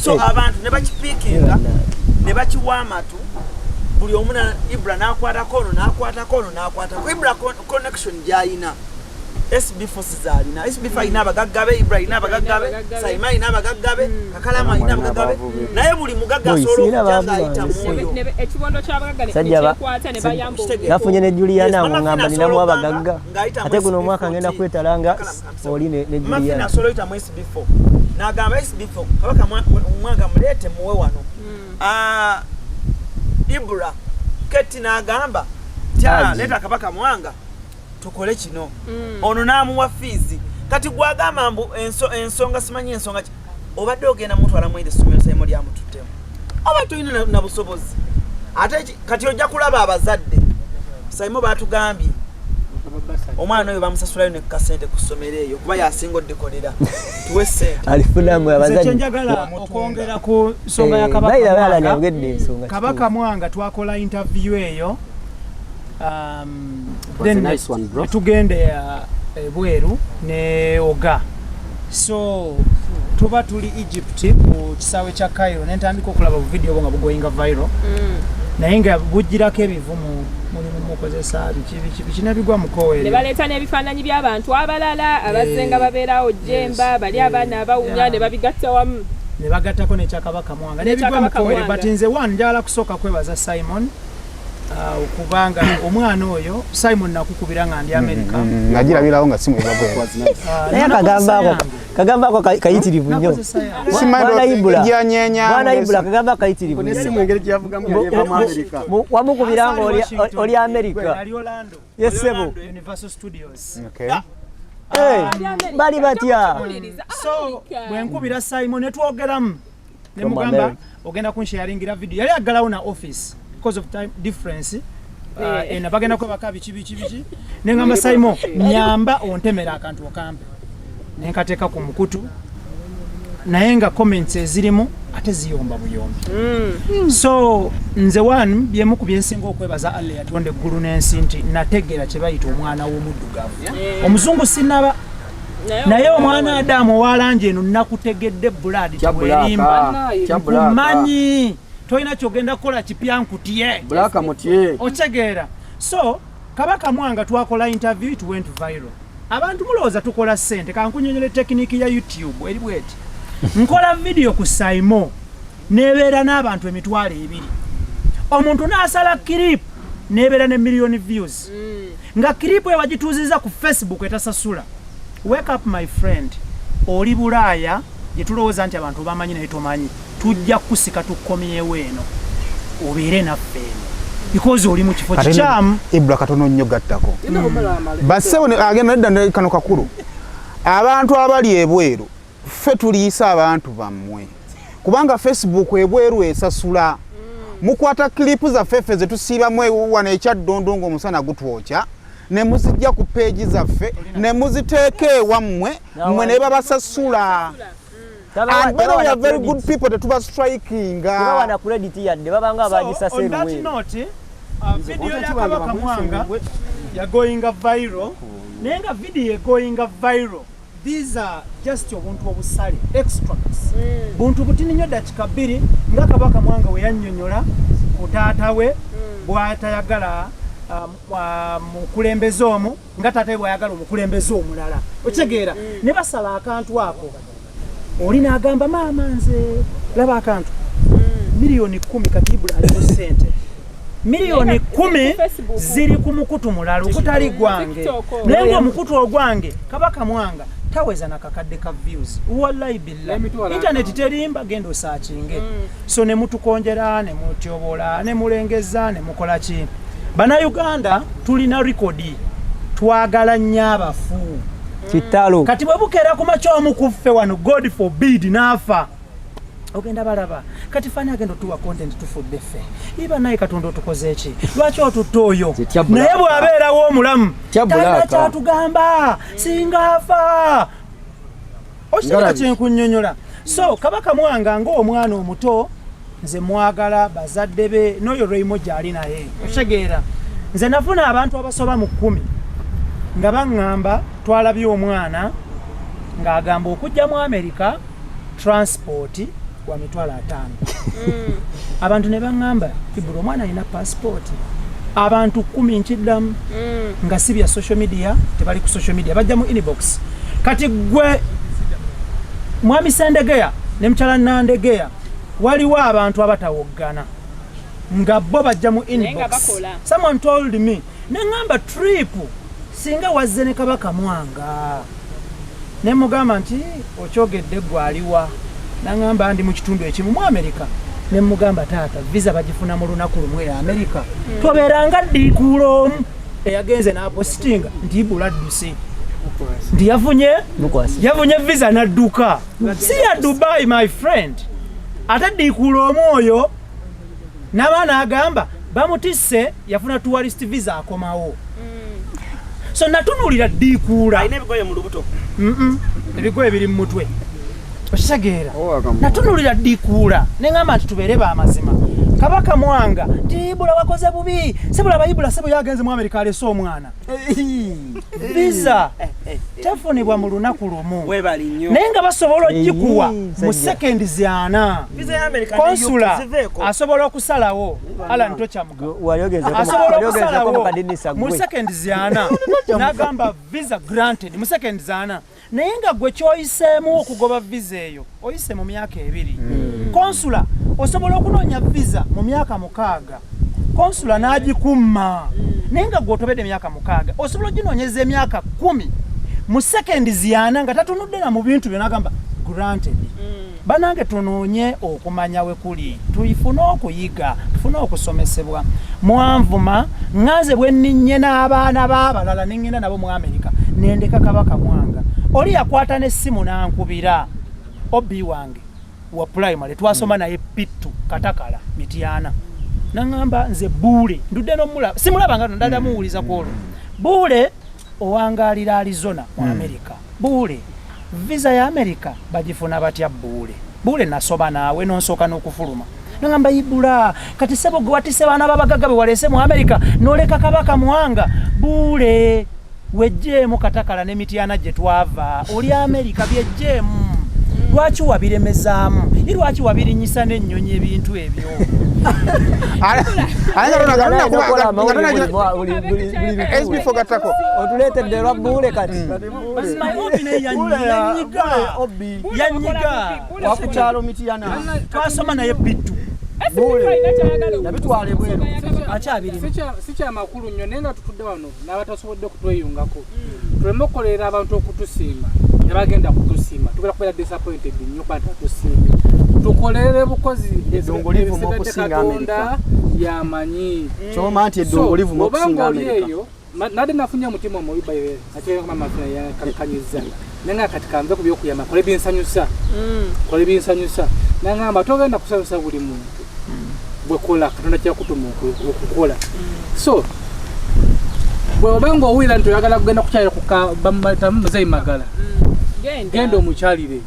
so abantu ne bakipiikinga ne bakiwa amatu buli omu Ibra n'akwatako Ibra connection gy'alina SB forces alina SB alina abagaggabe Ibra alina abagaggabe Saima alina abagaggabe Kakalama alina abagaggabe naye buli mugagga asobola okujja ayita mwoyo ekibondo ky'abagagga nekyekwata ne bayamba nafunye ne Juliana ngamba ninamu abagagga ate guno omwaka ngenda kwetalanga oli ne Juliana mafina asobola oyita mu SB4 n'agamba SB4 Kabaka Mwanga muleete muwe wano Ibra keti n'agamba leta Kabaka Mwanga tukole kino ono n'amuwa fiizi kati gwagamba mbu ensonga simanyi ensonga ki obadde ogenda mutwala mu essomero Saimo lyamututtemu oba toyina na busobozi ate kati ojja kulaba abazadde Saimo baatugambye omwana oyo bamusasulayo ne kasente ku ssomero eyo kuba yasinga oddekolera tuwe ssente alifunamu abazadde njagala okwongera ku nsonga ya Kabaka Mwanga twakola interview eyo tugende ebweru ne Oga so tuba tuli Egypt ku kisaawe kya Cairo nentandika okulaba video nga bugoyinga viral naye nga bujjirako ebivumu mulimu mukozesa biki nebigwa mukowere ne baleeta n'ebifaananyi by'abantu abalala abazenga babeerawo Jemba bali abaana abawunya ne babigatta wamu ne bagattako n'ekya Kabaka Mwanga nebigwa mukowere but nze njagala kusooka kwebaza Simon okubanga omwana oyo Simon nakukubira nga ndi America ngagirabirawo nga simu kagambako kayitirivu nnyo mwana Ibra kagamba kayitirivu wamukubira nga oli America yesebo Universal Studios bali batya so bwenkubira Simon netwogeramu ne mugamba ogenda kunsharingira video yali agalawo na office because of time difference ena bagenda ko bakabi kibi nengamba Simon nyamba ontemera akantu okambe nenkateeka ku mukutu naye nga comments ezirimu ate ziyomba buyombi so nze one byemu kubyensinga okwebaza alle yatonde eggulu n'ensi nti nategera kye bayita omwana w'omuddugavu omuzungu sinaba naye omwana Adamu owalanje eno nakutegedde blood kyerimba kumanyi toyina kyogenda kukola kipya nkutiye bulaka mutye otegeera so Kabaka Mwanga twakola interview it went viral abantu mulowooza tukola ssente kankunyonyole tekiniki ya YouTube eri bweti nkola video ku Saimo nebeera n'abantu emitwalo 2 omuntu n'asala clip nebeera ne million views nga clip ewagituuziza ku Facebook etasasula wake up my friend oli Bulaaya gye tulowooza nti abantu bamanyi naye tomanyi tujja kusika tukomyewo eno obeere naffe because oli mu kifo kikyamu. Ebula katono nnyo gattako bassebo agenda nedda kano kakulu abantu abali ebweru ffe tuliisa abantu bammwe kubanga Facebook ebweru esasula mukwata klipu zaffe ffe ze tusiibamu wano ekyaddondo ng'omusana gutwokya ne muzijja ku peegi zaffe ne muziteeka ewammwe mmwe ne babasasula. And by the way, we are very good people that tuba striking. Wana credit yadde babanga abajisase on that note, video ya Kabaka Mwanga ya going viral. Nenga video going viral. These are just obuntu obusale extracts. Buntu butini nnyo dakika 2 nga Kabaka Mwanga we yannyonnyola kutaatawe bw'atayagala mukulembeze omu nga taatawe bw'ayagala omukulembeze omulala. Okitegeera ne basala akantu ako. Olina agamba maama nze laba akantu milioni 10 katibula alimu sente milioni 10 ziri ku mukutu mulala okutali gwange nengo mukutu ogwange Kabaka Mwanga taweza na kakadde ka views wallahi billahi internet terimba gendo searchinge so ne mutukonjera ne mutyobola ne mulengeza ne mukola ki bana Uganda tulina rekodi twagala nnyo abafu kitalo kati bwebukera ku macho omukuffe wano God forbid nafa ogenda balaba kati fanya agendo tuwa content tufudde ffe iba naye Katonda otukoze eki lwaki otutoyo naye bwabeerawo omulamu kyatugamba singa afa oshira kyenkunnyonnyola so Kabaka Mwanga ng'omwana omuto nze mwagala bazadde be n'oyo Raymond gyali naye otegeera nze nafuna abantu abasoba mu 10 nga baŋŋamba twalabye omwana ng'agamba okujja mu America transport wa mitwalo 5 abantu ne baŋŋamba kibula omwana alina passport abantu 10 nkiddamu nga si bya social media tebali ku social media bajja mu inbox kati gwe mwami Sendegeya ne mchala Nandegeya waliwo abantu abatawoggana nga bo bajja mu inbox someone told me neŋŋamba trip singa wazze ne Kabaka Mwanga ne mugamba nti okyogedde gwaliwa naŋŋamba ndi mu kitundu ekimu mu America ne mugamba taata visa bagifuna mu lunaku lumu ya America tobeeranga ddiikuula omu eyagenze n'apostinga nti ibula dduse nti yafunye visa n'adduka si ya Dubai my friend ate ddiikuula omu oyo n'abaana agamba bamutisse yafuna tourist visa akomawo so natunulira ddiikuula alina ebigoye mu lubuto ebigoye biri mu mutwe okitegeera natunulira ddiikuula neŋŋamba nti tubeere b'amazima Kabaka Mwanga tibula wakoze bubi sebula bayibula sebo yagenze mu America alese omwana visa tefunibwa mu lunaku lumu naye nga basobola okikuwa mu seconds 4 konsula asobola okusalawo ala ntokyamuga asobola okusalawo mu seconds 4 n'agamba visa granted mu seconds 4 naye nga gwe kyoyiseemu okugoba visa eyo oyise mu myaka 2 konsula osobola okunoonya visa mu myaka 6 konsula n'agikumma naye nga gwe otobedde myaka 6 osobola oginoonyeza emyaka 10 mu seconds 4 nga tatunudde na mu bintu byonna agamba granted banange tunoonye okumanya we kuli tuyifune okuyiga tufune okusomesebwa mwanvuma ŋŋaze bwe nninnye n'abaana b'abalala neŋŋenda nabo mu America nendeka Kabaka Mwanga oli yakwata n'essimu n'ankubira obi wange wa primary twasoma naye pittu katakala Mityana naŋŋamba nze Buule ndudde n'omulaba simulaba nga ndada muwuliza kwolwo Buule owangalira Arizona mu America Buule visa ya America bagifuna batya Buule nasoma naawe nonsooka n'okufuluma naŋŋamba ibula kati sebo gwe watise baana babagaga be walese mu America n'oleka Kabaka Mwanga Buule wejjeemu katakala ne Mityana gye twava oli America byejjeemu lwaki wabiremezaamu lwaki wabirinyisa n'ennyonyi ebintu ebyo otuleetedde lwa Buule kati yanyiga wakukyalo Mityana twasoma naye pittu nabitwala ebweru si kyamakulu nnyo naye nga tutudde wano n'abatasobodde kutweyungako tuleme okukolera abantu okutusiima ne bagenda kutusiima tugenda kubeera disappointed nnyo kuba tatusiimye tukolere bukozi eddongo livuma okusinga Amerika yamanyi kyoma nti eddongo livuma okusinga Amerika eyo nade nafunye mutima omubi baye ate kama mafuna ya kanyiza nenga katika nze kubyokuyama kole binsanyusa nanga togenda kusanyusa buli muntu bwekola katonda kyakutuma okukola so bw'obanga owulira nti oyagala kugenda kukyalira bamutamu muzeyi magala genda omukyalire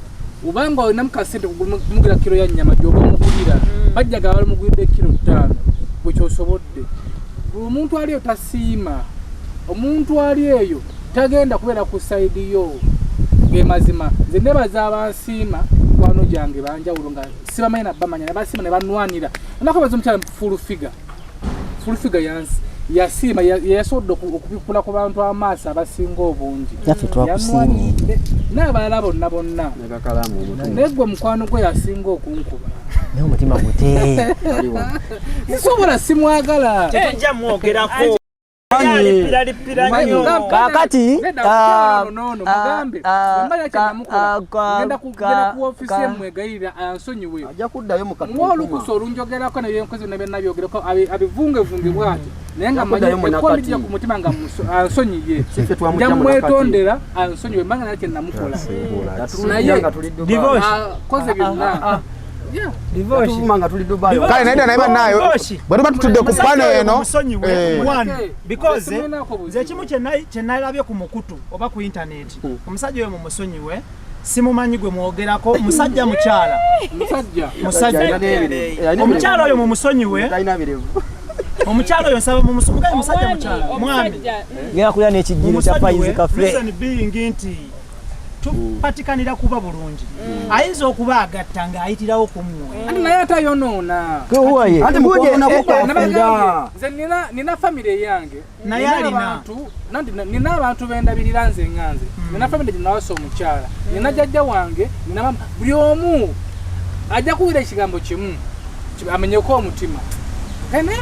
ubanga olina mukasente kumugira kiro ya nnyama gy'oba omugulira bajjaga bali mugulidde kiro 5 bwekyosobodde buli omuntu ali eyo tasiima omuntu ali eyo tagenda kubeera ku sayidi yo gemazima nze nebaza abansiima kwano gyange banjawulo nga sibamanyi nabamanya nebasiima ne banwanira nakobaza omukyala full figure yansi yasiima yasobodde okubikula ku bantu amaaso abasinga obungi yanwanidde n'abalala bonna negwe mukwano gwe yasinga okunkuba naye omutima gute nsobola simwagala tetujja mwogerako kakati ajja kuddayo mu olukusa olunjogerako nebyenkozi nebyenabyogerako abivungevunge bwati naye nga manyiekondijja ku mutima nga ansonyiye nja mwetondera ansonyiwe mbanga naye kyenamukola naye akoze byonna kale naida naye bannayo bwe tuba tutudde ku pane eno because nze kimu kyenalabye ku mukutu oba ku internet omusajja oyo mumusonyiwe simumanyi gwe mwogerako musajja mukyala omukyala oyo mumusonyiwe omukyala oyo nsaba musajja mukyala mwami genda kulya n'ekijjiro kya Faizi Cafe nti tupatikanira kuba bulungi ayinza okuba agatta ng'ayitirawo kumwe naye atayonoona nze nina famire yange nina abantu bendabirira nze nganze nina famire gyenawasa omukyala nina jjajja wange nina mama buli omu ajja kuwulira ekigambo kimu amenyeko omutima naye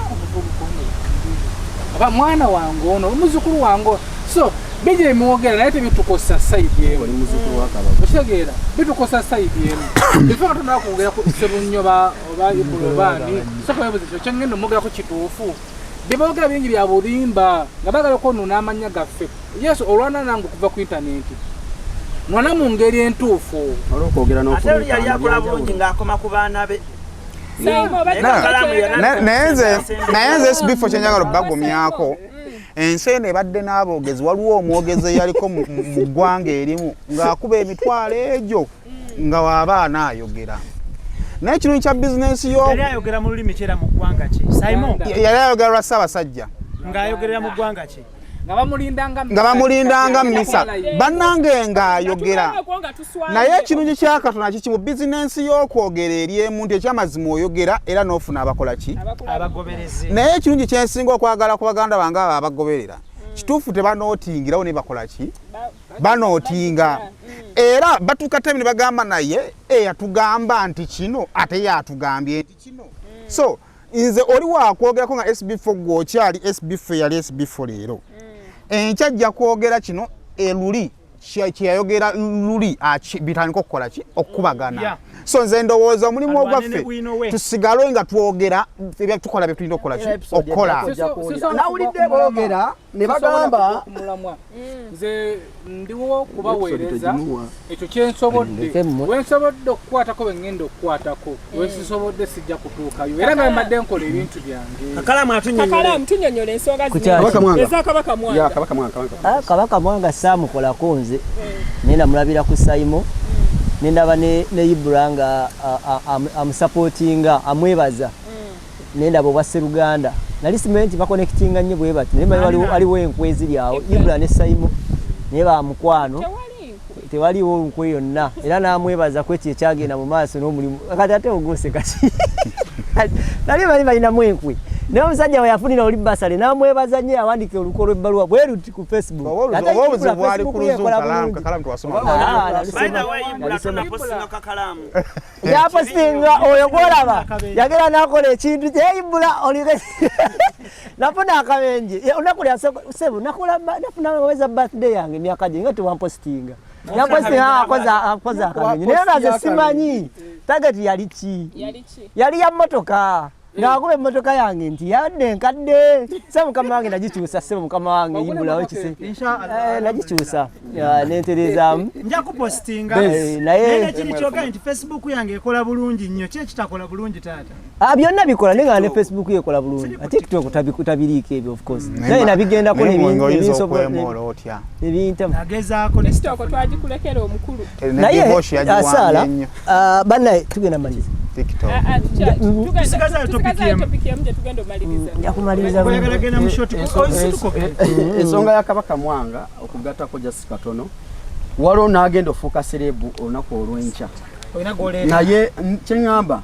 oba mwana wange ono omuzukulu wange so bijje mwogera naye tebitukosa sayidi emu okitegeera bitukosa sayidi emu ife katonda kwogera ku sebunnyoba oba ibulobani sokoyebuza ekyo kyengenda omwogerako kituufu byebaogera bingi bya bulimba nga bagala okwonoona amanya gaffe yesu olwana nange okuva ku intaneti mwana mu ngeri entuufu ate yali akola bulungi ng'akoma ku baana be naye nze esibifo kyenjagala obbagumyako ensi eno ebadde n'aboogezi waliwo omwogezi eyaliko mu ggwanga erimu ng'akuba emitwalo egyo nga w'abaana ayogera naye kirungi kya bizinensi yali ayogera mu lulimi kyera mu ggwanga ki Simon yali ayogera lwa Ssaabasajja ng'ayogerera mu ggwanga ki nga bamulindanga mmisa bannange ng'ayogera naye ekirungi kya Katonda kiki mu bizinensi y'okwogera eri emuntu ekyamazima oyogera era n'ofuna abakola ki abagoberezi naye ekirungi kyensinga okwagala ku baganda bange abo abagoberera kituufu tebanootingirawo ne bakola ki banootinga era batuuka temi ne bagamba naye eyatugamba nti kino ate yatugambye nti kino so nze oli wakwogerako nga SB4 gwokyali SB4 yali SB4 leero enkyajja kwogera kino eluli kyeyayogera luli bitandika okukola ki okukubagana so nze ndowooza omulimu ogwaffe tusigale nga twogera tukola byetulina okukola ki okukola nawulidde boogera ne bagamba nze ndiwo kubaweereza ekyo kyensobodde wensobodde okukwatako bengenda okukwatako wensisobodde sijja kutuukayo era nga mbadde nkola ebintu byange kakalamu tunyonyola ensonga eza Kabaka Mwanga saamukolako nze nenda mulabira ku Saimo nendaba ne Ibra nga amusupportinga amwebaza nendaba obwa Sseruganda nali simanyi nti bakonectinga nnyo bwe bati naye waliwo enkwe ziri awo Ibra ne Saimo naye bamukwano tewaliwo nkwe yonna era n'amwebaza kwekyo ekyagenda mu maaso n'omulimu kati ate oguse kati nali bali balinamu enkwe naye omusajja we yafunira oli basale n'amwebaza nnyo awandika olukolo ebbaluwa bwe luti ku Facebook obuzibu bwali ku luzuumu kakalamu twasoma yapostinga oyo gwolaba yagera n'akola ekintu kyeyibula olire nafuna akabenje olunaku lya sebu nafuna weza birthday yange myaka gye nga tewampostinga yapostinga akoza akabenje naye naze simanyi Target yali ki? Yali ki? Yali ya mmotoka. Ng'akuba emmotoka yange nti yadde nkadde. Se mukama wange nagikyusa, se mukama wange yimbulawo ekise. Nagikyusa. Nenterezaamu. Nja kupostinga. Naye kiri kyogera nti Facebook yange ekola bulungi nnyo. Ki ekitakola bulungi taata? Byonna bikola nenga ne Facebook yekola bulungi. TikTok kutabiriiko ebyo of course. Naye nabigendako nebintu. Nagezaako ne TikTok twagikulekera omukulu. Naye Sala, bannaye tugenda maliriza. TikTok. Ensonga ya Kabaka Mwanga okugattako just katono. Waliwo n'agenda ofuuka serebu olunaku olw'enkya. Naye kyeŋŋamba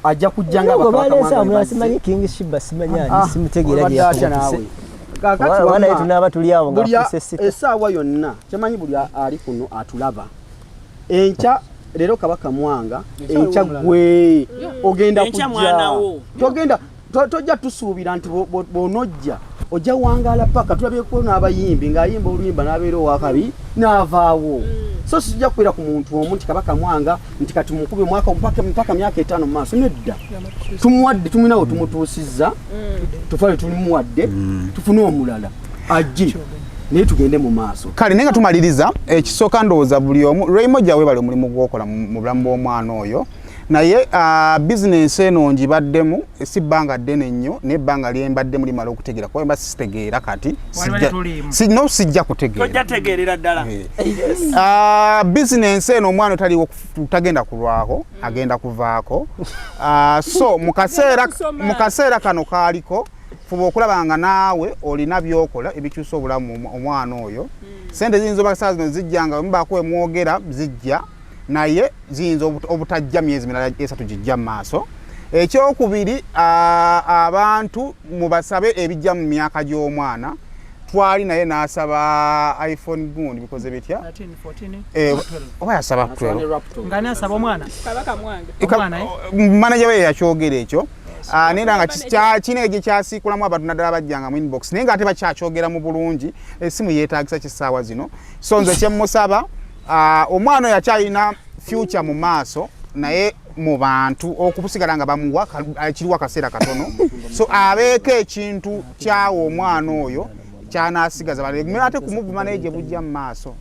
ajja kujjanga Kabaka Mwanga. Simanyi King Shiba simanya simutegeera byawe. Wana tunaba tuli awo nga kusesita. Essaawa yonna kyemanyi buli ali kuno atulaba. Enkya Lero Kabaka Mwanga enkya gwe ogenda kujja togenda tojja tusuubira nti bonojja ojja wangala paka tulabyeko n'abayimbi ng'ayimba oluyimba n'abeera owakabi n'avaawo so sijja kubeera ku muntu omu nti Kabaka Mwanga nti kati mukube mwaka mpaka myaka 5 mu maaso nedda tumuwadde tuminawo tumutuusizza tufale tulimuwadde tufune omulala ajje naye tugende mu maaso kale nenga tumaliriza ekisooka ndowooza buli omu Raymond jawe bali omulimu gw'okola mu bulamu bw'omwana oyo naye bizinensi eno ngibaddemu si bbanga ddene nnyo naye ebbanga lyembadde muli mala okutegeera kuba mba sitegeera kati sijja kutegeera ddala bizinensi eno omwana taliwo tagenda kulwako agenda kuvaako so mu kaseera kano kaaliko fuba okulabanga naawe olina byokola ebikyusa obulamu omwana oyo sente ziyinza oba zino zijjanga mubaako emwogera zijja naye ziyinza obutajja myezi mirala 3 gijja mu maaso ekyokubiri abantu mubasabe ebijja mu myaka gy'omwana twali naye n'asaba iPhone gundi bikoze bitya 13 14 oba yasaba 12 ngani asaba omwana Kabaka Mwanga manager we yakyogera ekyo nenda nga kino egye kyasiikulamu abantu naddala bajjanga mu inbox naye nga ate bakyakyogera mu bulungi esimu yeetaagisa kisaawa zino so nze kyemmusaba omwana oyo akyalina future mu maaso naye mu bantu okusigala nga bamuwa kiriwo akaseera katono so abeeko ekintu kyawa omwana oyo kyanaasigaza ate kumuvuma naye gye bujja mu maaso